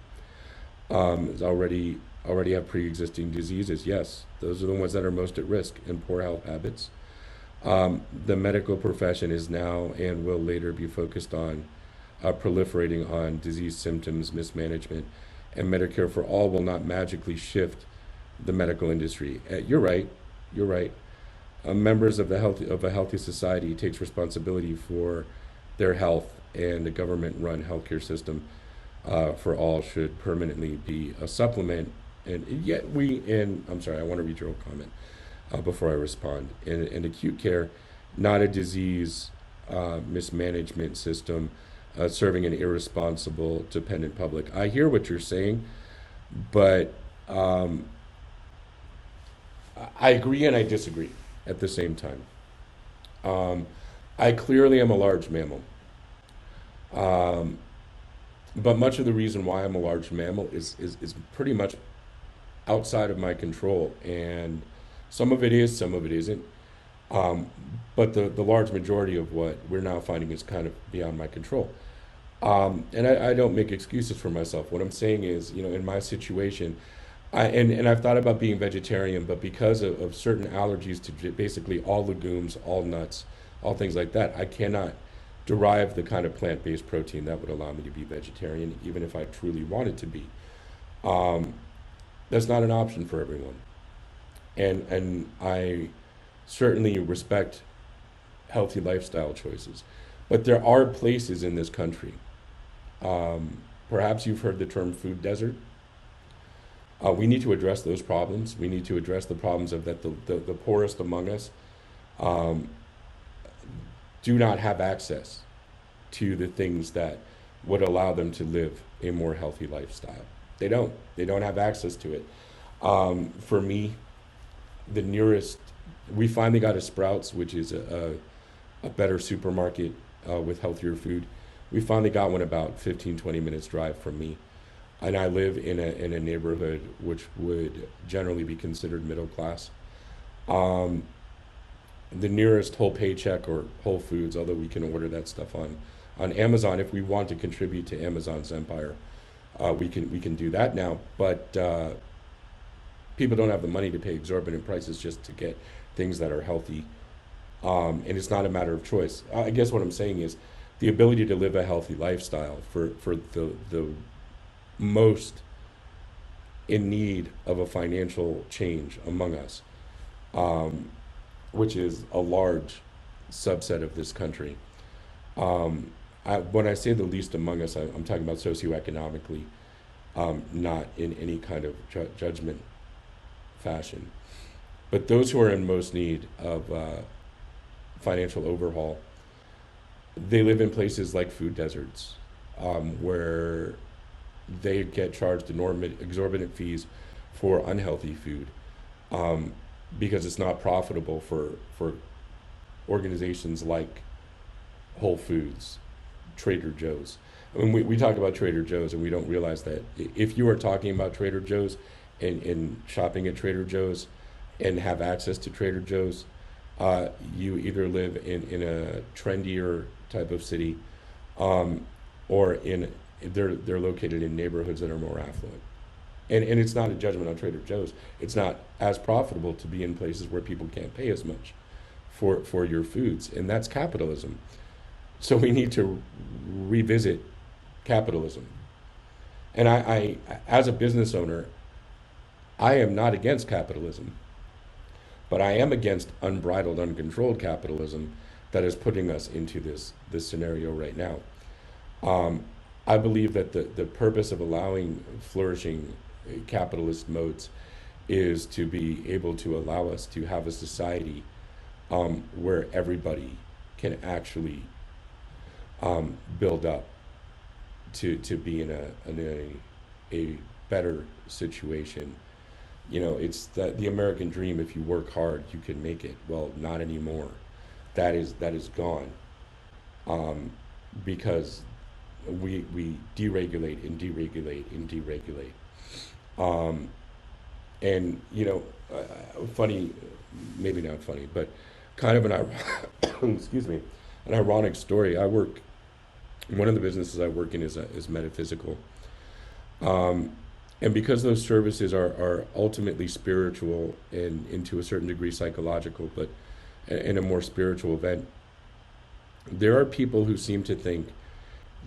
It's already already have pre-existing diseases. Yes, those are the ones that are most at risk and poor health habits. The medical profession is now and will later be focused on proliferating on disease symptoms, mismanagement, and Medicare for all will not magically shift the medical industry. You're right. You're right. Members of a healthy society takes responsibility for their health, and the government-run healthcare system for all should permanently be a supplement. And yet and I'm sorry, I want to read your whole comment before I respond. In acute care, not a disease mismanagement system serving an irresponsible, dependent public. I hear what you're saying, but I agree and I disagree at the same time. I clearly am a large mammal. Um, but much of the reason why I'm a large mammal is pretty much outside of my control. And some of it is, some of it isn't. Um, but the large majority of what we're now finding is kind of beyond my control. And I don't make excuses for myself. What I'm saying is, in my situation, and I've thought about being vegetarian, but because of certain allergies to basically all legumes, all nuts, all things like that, I cannot derive the kind of plant-based protein that would allow me to be vegetarian, even if I truly wanted to be. Um, that's not an option for everyone. And I certainly respect healthy lifestyle choices. But there are places in this country, perhaps you've heard the term food desert. We need to address those problems. We need to address the problems of that the poorest among us um, do not have access to the things that would allow them to live a more healthy lifestyle. They don't. They don't have access to it. For me, the nearest, we finally got a Sprouts, which is a better supermarket with healthier food. We finally got one about 15, 20 minutes drive from me. And I live in a neighborhood which would generally be considered middle class. Um, the nearest Whole Paycheck or Whole Foods, although we can order that stuff on Amazon if we want to contribute to Amazon's empire, we can do that now. But people don't have the money to pay exorbitant prices just to get things that are healthy, and it's not a matter of choice. I guess what I'm saying is the ability to live a healthy lifestyle for the most in need of a financial change among us, um, which is a large subset of this country. When I say the least among us, I'm talking about socioeconomically, not in any kind of judgment fashion. But those who are in most need of financial overhaul, they live in places like food deserts, where they get charged exorbitant fees for unhealthy food, um, because it's not profitable for organizations like Whole Foods, Trader Joe's. I mean, we talk about Trader Joe's and we don't realize that if you are talking about Trader Joe's and shopping at Trader Joe's and have access to Trader Joe's, you either live in a trendier type of city, um, or they're located in neighborhoods that are more affluent. And it's not a judgment on Trader Joe's. It's not as profitable to be in places where people can't pay as much for your foods, and that's capitalism. So we need to revisit capitalism. And as a business owner, I am not against capitalism, but I am against unbridled, uncontrolled capitalism that is putting us into this scenario right now. Um, I believe that the purpose of allowing flourishing capitalist modes is to be able to allow us to have a society where everybody can actually build up to be in a better situation. It's the American dream. If you work hard, you can make it. Well, not anymore. That is gone, because we deregulate and deregulate and deregulate. Um, and funny, maybe not funny, but kind of excuse me, an ironic story. One of the businesses I work in is metaphysical. Um, And because those services are ultimately spiritual and to a certain degree psychological, but in a more spiritual event, there are people who seem to think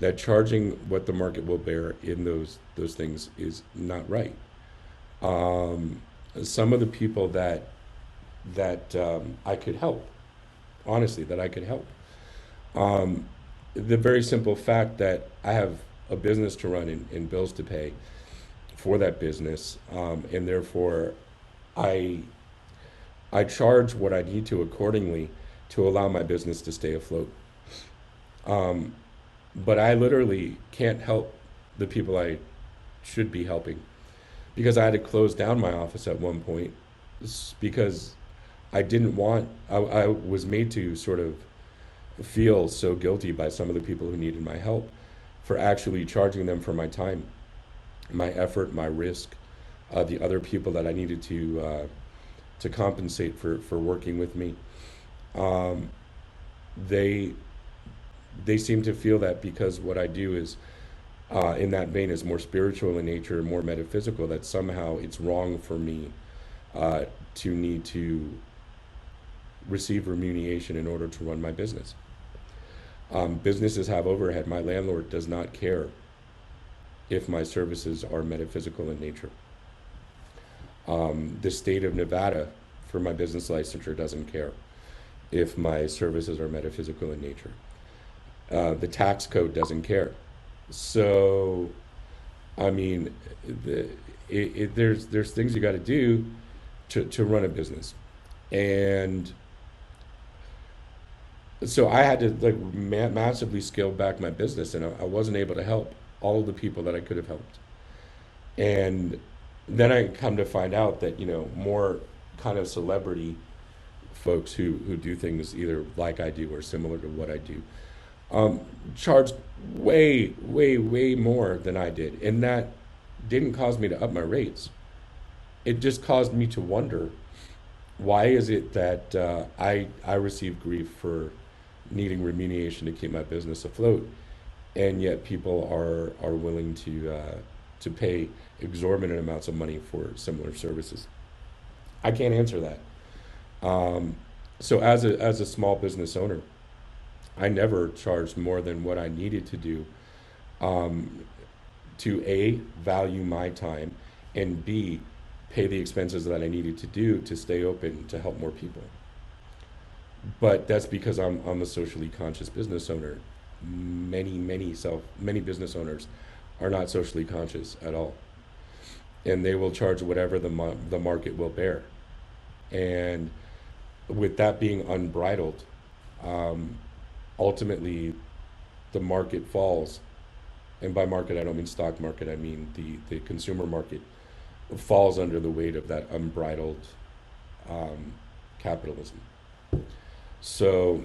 that charging what the market will bear in those things is not right. Um, some of the people that I could help, honestly, that I could help. Um, the very simple fact that I have a business to run and bills to pay for that business, and therefore I I charge what I need to accordingly to allow my business to stay afloat. Um, but I literally can't help the people I should be helping because I had to close down my office at one point because I didn't want, I was made to sort of feel so guilty by some of the people who needed my help for actually charging them for my time, my effort, my risk, the other people that I needed to compensate for working with me. Um, they they seem to feel that because what I do is in that vein is more spiritual in nature, more metaphysical, that somehow it's wrong for me uh, to need to receive remuneration in order to run my business. Businesses have overhead. My landlord does not care if my services are metaphysical in nature. The state of Nevada for my business licensure doesn't care if my services are metaphysical in nature. The tax code doesn't care. So, I mean, the, there's things you got to do to run a business, and so I had to like massively scale back my business, and I wasn't able to help all of the people that I could have helped. And then I come to find out that more kind of celebrity folks who do things either like I do or similar to what I do um, charged way more than I did, and that didn't cause me to up my rates. It just caused me to wonder why is it that I receive grief for needing remediation to keep my business afloat, and yet people are willing to pay exorbitant amounts of money for similar services. I can't answer that. Um, so as a small business owner, I never charged more than what I needed to do um, to A, value my time, and B, pay the expenses that I needed to do to stay open to help more people. But that's because I'm a socially conscious business owner. Many business owners are not socially conscious at all, and they will charge whatever the market will bear. And with that being unbridled, um, ultimately the market falls. And by market, I don't mean stock market. I mean the consumer market falls under the weight of that unbridled um, capitalism. So,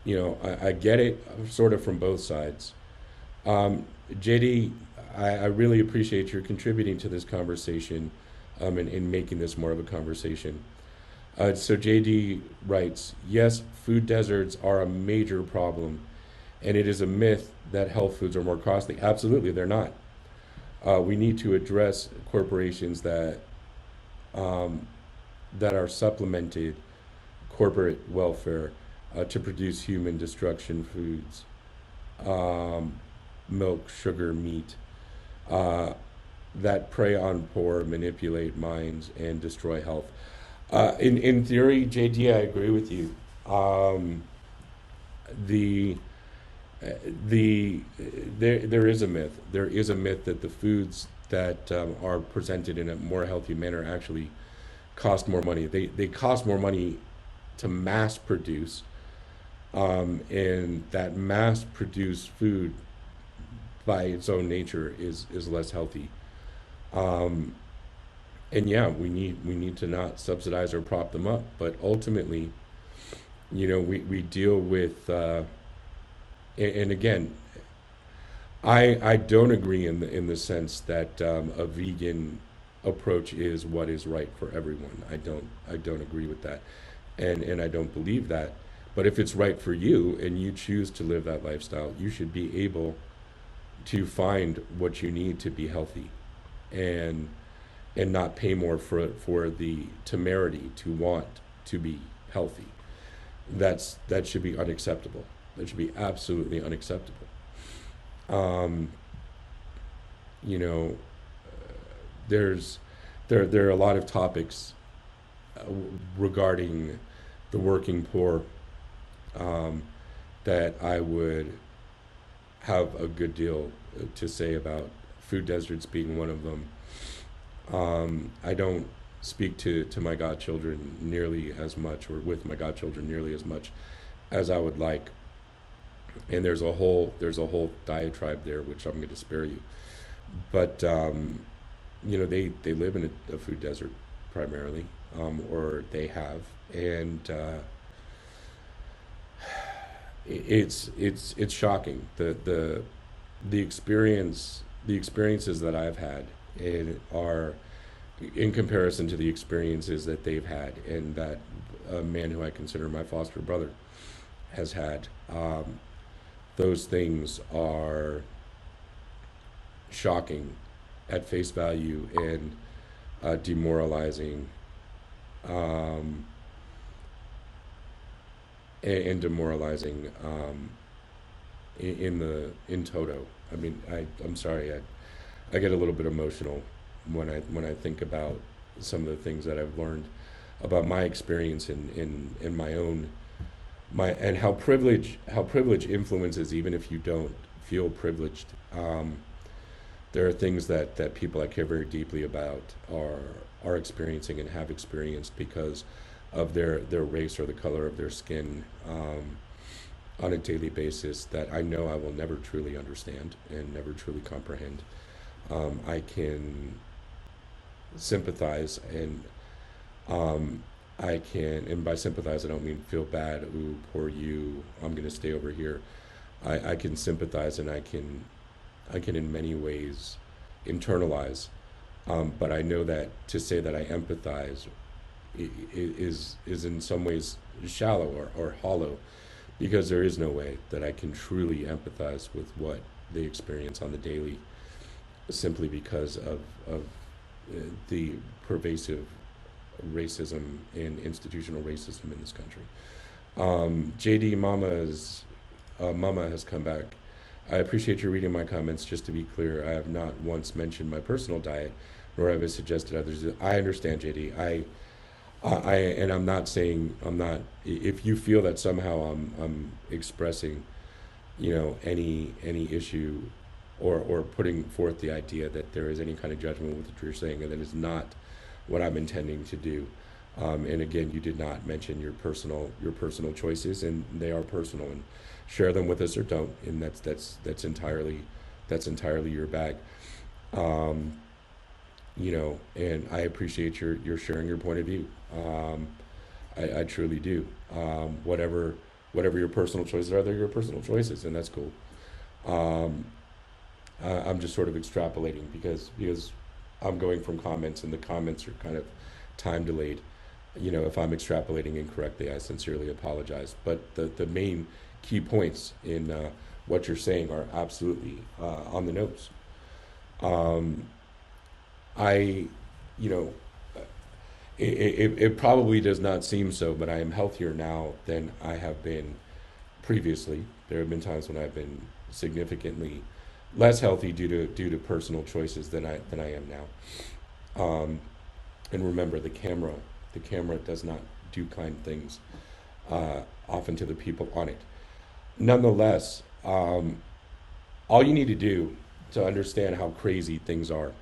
I get it sort of from both sides. JD, I really appreciate your contributing to this conversation and making this more of a conversation. So JD writes, yes, food deserts are a major problem, and it is a myth that health foods are more costly. Absolutely, they're not. We need to address corporations um, that are supplemented corporate welfare to produce human destruction foods, um, milk, sugar, meat, uh, that prey on poor, manipulate minds, and destroy health. In theory, JD, I agree with you. Um, the the there is a myth. There is a myth that the foods that are presented in a more healthy manner actually cost more money. They cost more money to mass produce, and that mass produced food by its own nature is less healthy. Um, and yeah, we need to not subsidize or prop them up, but ultimately, we deal with and again, I don't agree in the sense that a vegan approach is what is right for everyone. I don't agree with that, and I don't believe that. But if it's right for you and you choose to live that lifestyle, you should be able to find what you need to be healthy. and not pay more for the temerity to want to be healthy. That should be unacceptable. That should be absolutely unacceptable. Um, you know, there's there are a lot of topics regarding the working poor, um, that I would have a good deal to say about. Food deserts being one of them. I don't speak to my godchildren nearly as much, or with my godchildren nearly as much as I would like, and there's a whole diatribe there which I'm going to spare you. But they live in a food desert primarily, or they have, and it's shocking the experiences that I've had and are in comparison to the experiences that they've had, and that a man who I consider my foster brother has had. Those things are shocking at face value, and demoralizing, um, and demoralizing, in toto. I mean, I'm sorry, I get a little bit emotional when I think about some of the things that I've learned about my experience in my own, my and how privilege influences, even if you don't feel privileged. There are things that people I care very deeply about are experiencing and have experienced because of their race or the color of their skin, on a daily basis, that I know I will never truly understand and never truly comprehend. I can sympathize, and and by sympathize, I don't mean feel bad. Ooh, poor you. I'm going to stay over here. I can sympathize, and I can in many ways internalize. But I know that to say that I empathize is in some ways shallow, or hollow, because there is no way that I can truly empathize with what they experience on the daily, simply because of the pervasive racism and institutional racism in this country. JD Mama has come back. I appreciate you reading my comments. Just to be clear, I have not once mentioned my personal diet, nor have I suggested others. I understand, JD. And I'm not saying I'm not. If you feel that somehow I'm expressing, any issue, or putting forth the idea that there is any kind of judgment with what you're saying, and that is not what I'm intending to do. And again, you did not mention your personal choices, and they are personal, and share them with us or don't, and that's entirely your bag. Um, and I appreciate your sharing your point of view. I truly do. Whatever your personal choices are, they're your personal choices, and that's cool. Um, I'm just sort of extrapolating, because I'm going from comments, and the comments are kind of time delayed. If I'm extrapolating incorrectly, I sincerely apologize. But the main key points in what you're saying are absolutely on the nose. Um, I, you know, it probably does not seem so, but I am healthier now than I have been previously. There have been times when I've been significantly less healthy due to personal choices than I am now. And remember, the camera does not do kind things, often to the people on it. Nonetheless, all you need to do to understand how crazy things are,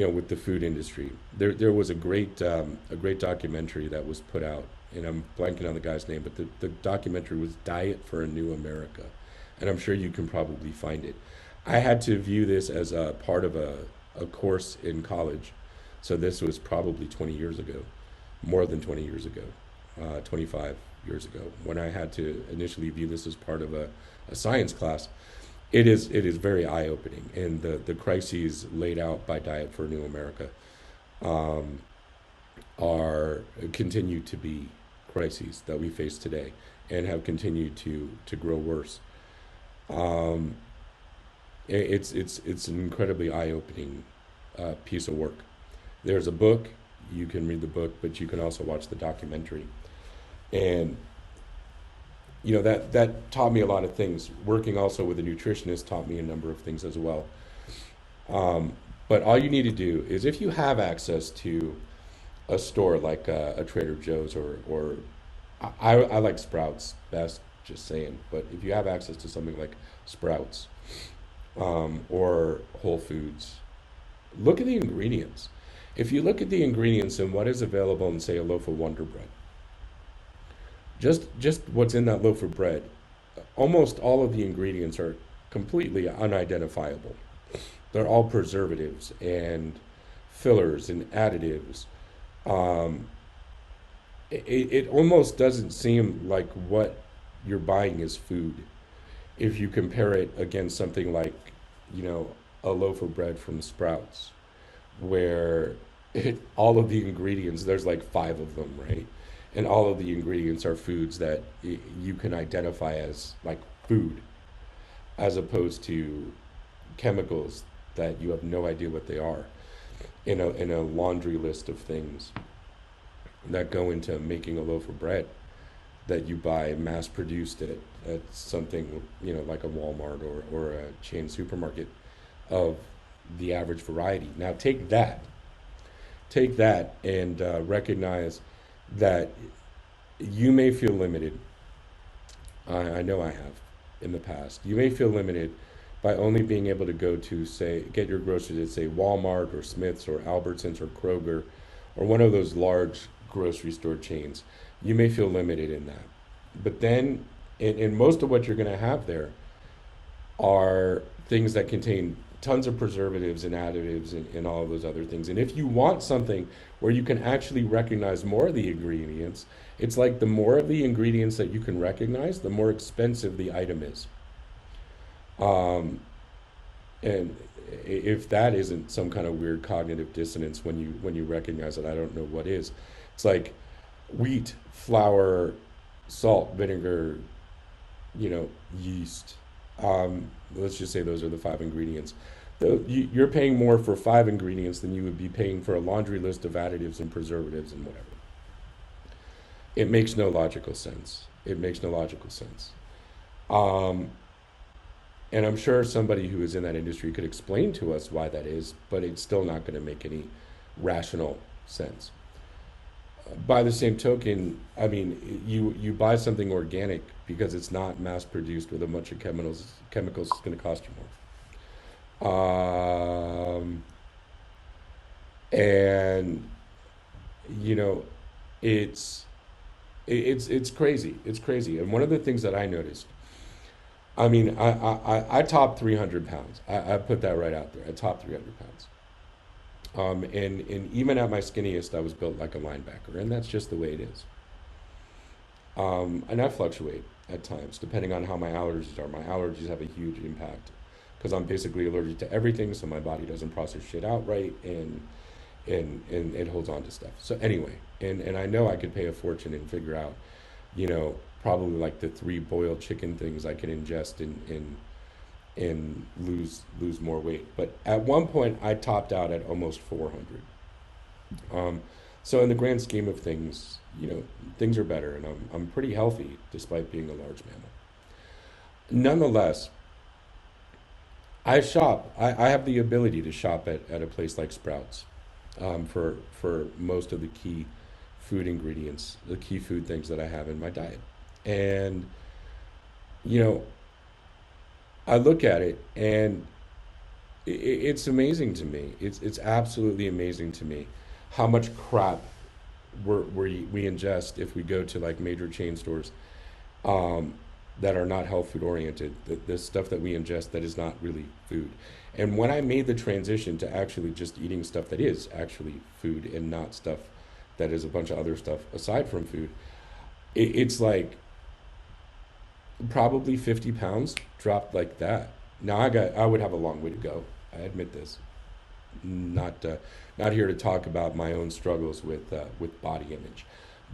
with the food industry. There was a great documentary that was put out, and I'm blanking on the guy's name, but the documentary was Diet for a New America, and I'm sure you can probably find it. I had to view this as a part of a course in college, so this was probably 20 years ago, more than 20 years ago, 25 years ago, when I had to initially view this as part of a science class. It is very eye opening, and the crises laid out by Diet for a New America, um, are continue to be crises that we face today, and have continued to grow worse. Um, It's an incredibly eye-opening piece of work. There's a book, you can read the book, but you can also watch the documentary. And that taught me a lot of things. Working also with a nutritionist taught me a number of things as well. Um, but all you need to do is, if you have access to a store like a Trader Joe's, or I like Sprouts best, just saying. But if you have access to something like Sprouts, or Whole Foods, look at the ingredients. If you look at the ingredients and what is available in, say, a loaf of Wonder Bread, just what's in that loaf of bread, almost all of the ingredients are completely unidentifiable. They're all preservatives and fillers and additives. Um, it almost doesn't seem like what you're buying is food if you compare it against something like, you know, a loaf of bread from Sprouts, where all of the ingredients, there's like five of them, right? And all of the ingredients are foods that you can identify as like food, as opposed to chemicals that you have no idea what they are in a laundry list of things that go into making a loaf of bread that you buy mass produced at something, like a Walmart or a chain supermarket of the average variety. Now take that and recognize that you may feel limited. I know I have in the past. You may feel limited by only being able to go to, say, get your groceries at, say, Walmart or Smith's or Albertsons or Kroger or one of those large grocery store chains. You may feel limited in that. But then, in most of what you're going to have there are things that contain tons of preservatives and additives and all of those other things. And if you want something where you can actually recognize more of the ingredients, it's like the more of the ingredients that you can recognize, the more expensive the item is. Um, and if that isn't some kind of weird cognitive dissonance when you recognize it, I don't know what is. It's like wheat, flour, salt, vinegar, yeast. Let's just say those are the five ingredients. You're paying more for five ingredients than you would be paying for a laundry list of additives and preservatives and whatever. It makes no logical sense. It makes no logical sense. Um, and I'm sure somebody who is in that industry could explain to us why that is, but it's still not going to make any rational sense. By the same token, I mean, you buy something organic because it's not mass produced with a bunch of chemicals. Chemicals is going to cost you more. And you know, it's it's crazy. It's crazy. And one of the things that I noticed, I mean, I top 300 pounds. I put that right out there. I top 300 pounds. And even at my skinniest, I was built like a linebacker, and that's just the way it is. And I fluctuate at times depending on how my allergies are. My allergies have a huge impact because I'm basically allergic to everything, so my body doesn't process shit out right, and it holds on to stuff. So anyway, and I know I could pay a fortune and figure out, probably like the three boiled chicken things I can ingest and lose more weight. But at one point, I topped out at almost 400. Um, so in the grand scheme of things, things are better, and I'm pretty healthy despite being a large mammal. Nonetheless, I shop. I have the ability to shop at a place like Sprouts, for most of the key food ingredients, the key food things that I have in my diet. And you know, I look at it and it's amazing to me. It's absolutely amazing to me how much crap we ingest if we go to like major chain stores, um, that are not health food oriented. The stuff that we ingest that is not really food. And when I made the transition to actually just eating stuff that is actually food and not stuff that is a bunch of other stuff aside from food, it's like probably 50 pounds dropped like that. Now I would have a long way to go. I admit this. Not here to talk about my own struggles with body image,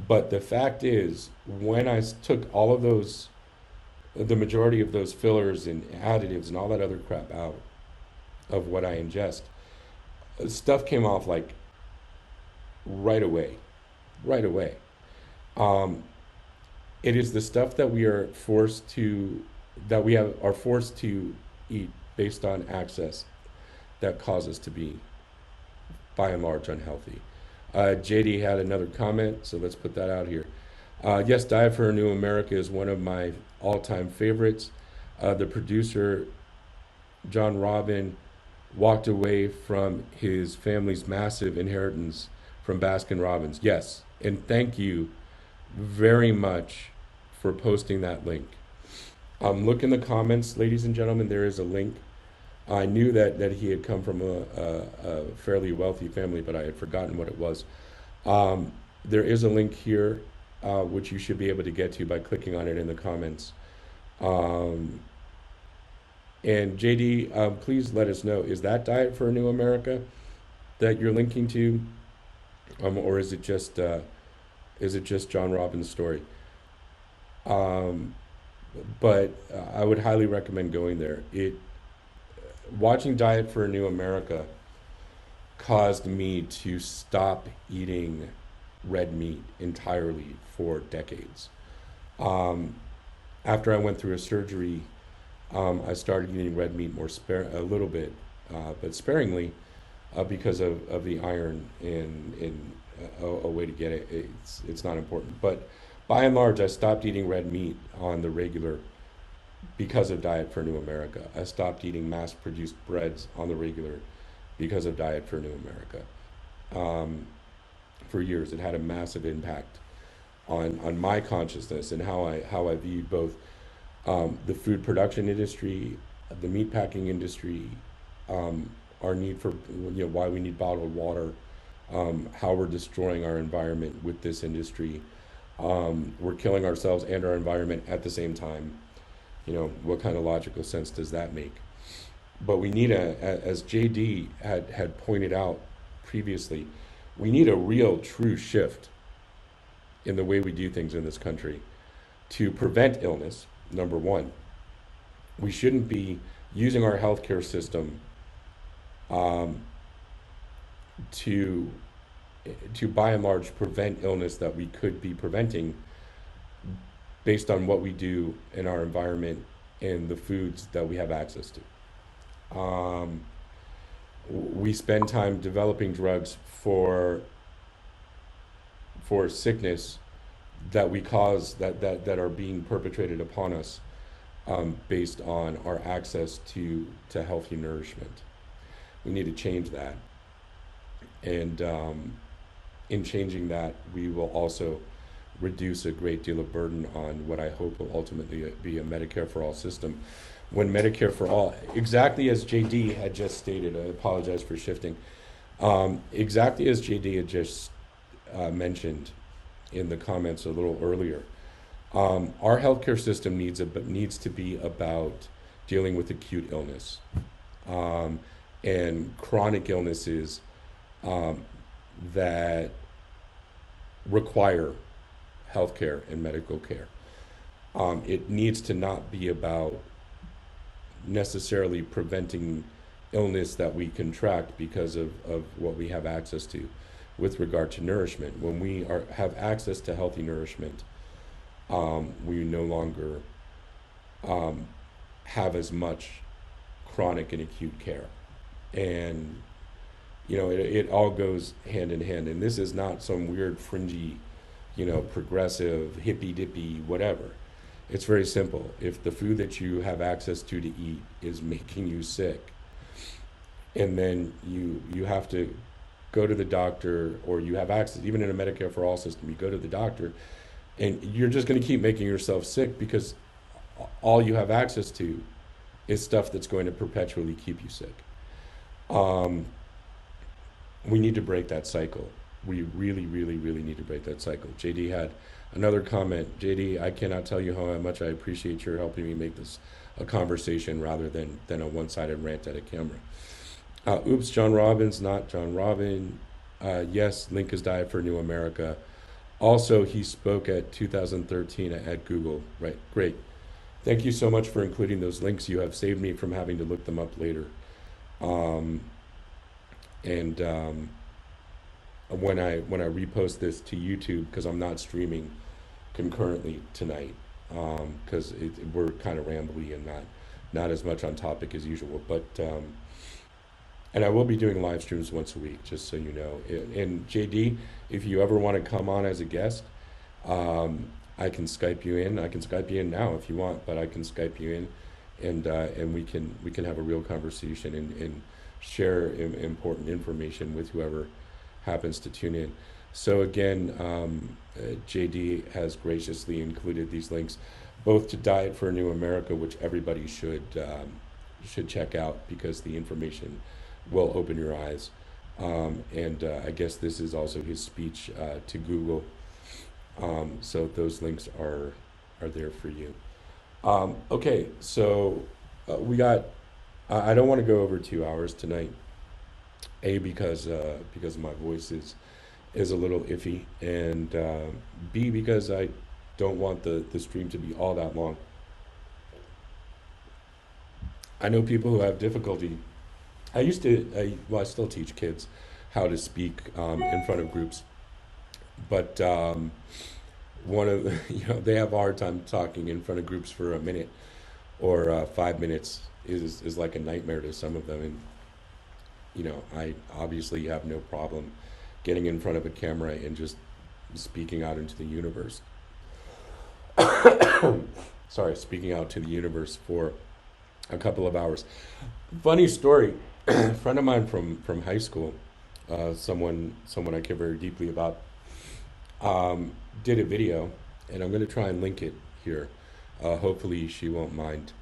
but the fact is, when I took all of those the majority of those fillers and additives and all that other crap out of what I ingest. Stuff came off like right away, right away. Um, it is the stuff that we are forced to, that we have are forced to eat based on access that cause us to be, by and large, unhealthy. JD had another comment, so let's put that out here. Yes, Diet for a New America is one of my all-time favorites. The producer, John Robin, walked away from his family's massive inheritance from Baskin Robbins. Yes, and thank you very much for posting that link. Look in the comments, ladies and gentlemen, there is a link. I knew that he had come from a fairly wealthy family, but I had forgotten what it was. There is a link here, which you should be able to get to by clicking on it in the comments. Um, and JD, please let us know, is that Diet for a New America that you're linking to, or is it just John Robbins' story? Um, but I would highly recommend going there. It Watching Diet for a New America caused me to stop eating red meat entirely for decades. Um, After I went through a surgery, I started eating red meat a little bit, but sparingly, because of the iron and a way to get it. It's not important, but by and large, I stopped eating red meat on the regular because of Diet for New America. I stopped eating mass-produced breads on the regular because of Diet for New America. Um, for years, it had a massive impact on my consciousness and how I viewed both the food production industry, the meatpacking industry, our need for, why we need bottled water, how we're destroying our environment with this industry. We're killing ourselves and our environment at the same time. What kind of logical sense does that make? But we need as JD had pointed out previously, we need a real true shift in the way we do things in this country to prevent illness. Number one, we shouldn't be using our healthcare system um, to to by and large prevent illness that we could be preventing based on what we do in our environment and the foods that we have access to. Um, we spend time developing drugs for sickness that we cause that are being perpetrated upon us based on our access to healthy nourishment. We need to change that, and in changing that, we will also reduce a great deal of burden on what I hope will ultimately be a Medicare for all system. When Medicare for all, exactly as JD had just stated, I apologize for shifting, exactly as JD had just mentioned in the comments a little earlier, our healthcare system needs to be about dealing with acute illness and chronic illnesses that require healthcare and medical care. It needs to not be about necessarily preventing illness that we contract because of what we have access to with regard to nourishment. When we have access to healthy nourishment, we no longer have as much chronic and acute care. And it all goes hand in hand. And this is not some weird fringy, progressive, hippy dippy, whatever. It's very simple. If the food that you have access to eat is making you sick, and then you have to go to the doctor, or you have access, even in a Medicare for all system, you go to the doctor, and you're just going to keep making yourself sick because all you have access to is stuff that's going to perpetually keep you sick. Um, we need to break that cycle. We really, really, really need to break that cycle. JD had another comment. JD, I cannot tell you how much I appreciate your helping me make this a conversation rather than a one-sided rant at a camera. Oops, John Robbins, not John Robin. Yes, link is Diet for New America. Also, he spoke at 2013 at Google. Right, great. Thank you so much for including those links. You have saved me from having to look them up later. Um, and when I repost this to YouTube, because I'm not streaming concurrently tonight, because we're kind of rambly and not as much on topic as usual. But and I will be doing live streams once a week, just so you know. And JD, if you ever want to come on as a guest, I can Skype you in. I can Skype you in now if you want, but I can Skype you in, and we can have a real conversation and share important information with whoever happens to tune in. So again, JD has graciously included these links, both to Diet for a New America, which everybody should check out because the information will open your eyes. And I guess this is also his speech to Google. So those links are there for you. Okay, so we got. I don't want to go over 2 hours tonight. A, because my voice is a little iffy, and B, because I don't want the stream to be all that long. I know people who have difficulty. Well, I still teach kids how to speak in front of groups, but one of the, they have a hard time talking in front of groups for a minute or 5 minutes is like a nightmare to some of them. And I obviously have no problem getting in front of a camera and just speaking out into the universe. Sorry, speaking out to the universe for a couple of hours. Funny story. A friend of mine from high school, someone I care very deeply about, did a video, and I'm going to try and link it here. Hopefully, she won't mind.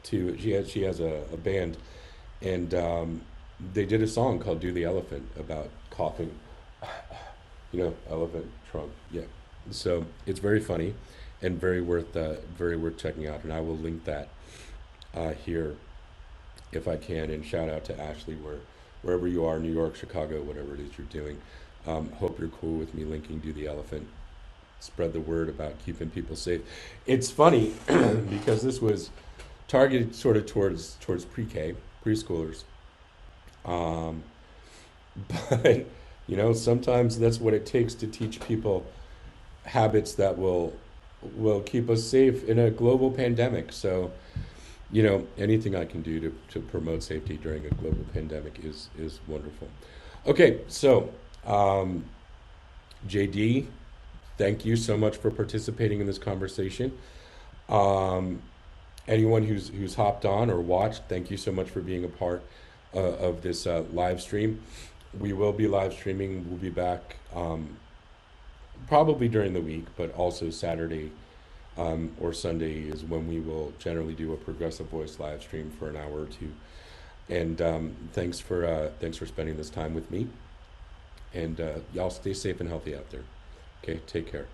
She has a band, and they did a song called "Do the Elephant" about coughing. Elephant trunk. Yeah. So it's very funny, and very worth checking out. And I will link that here if I can. And shout out to Ashley wherever you are, New York, Chicago, whatever it is you're doing. Hope you're cool with me linking "Do the Elephant." Spread the word about keeping people safe. It's funny because this was targeted sort of towards pre-K, preschoolers. Um, but sometimes that's what it takes to teach people habits that will keep us safe in a global pandemic. So, anything I can do to promote safety during a global pandemic is wonderful. Okay, so JD, thank you so much for participating in this conversation. Um, Anyone who's hopped on or watched, thank you so much for being a part of this live stream. We will be live streaming. We'll be back probably during the week, but also Saturday or Sunday is when we will generally do a Progressive Voice live stream for an hour or two. And thanks for spending this time with me. And y'all stay safe and healthy out there. Okay, take care.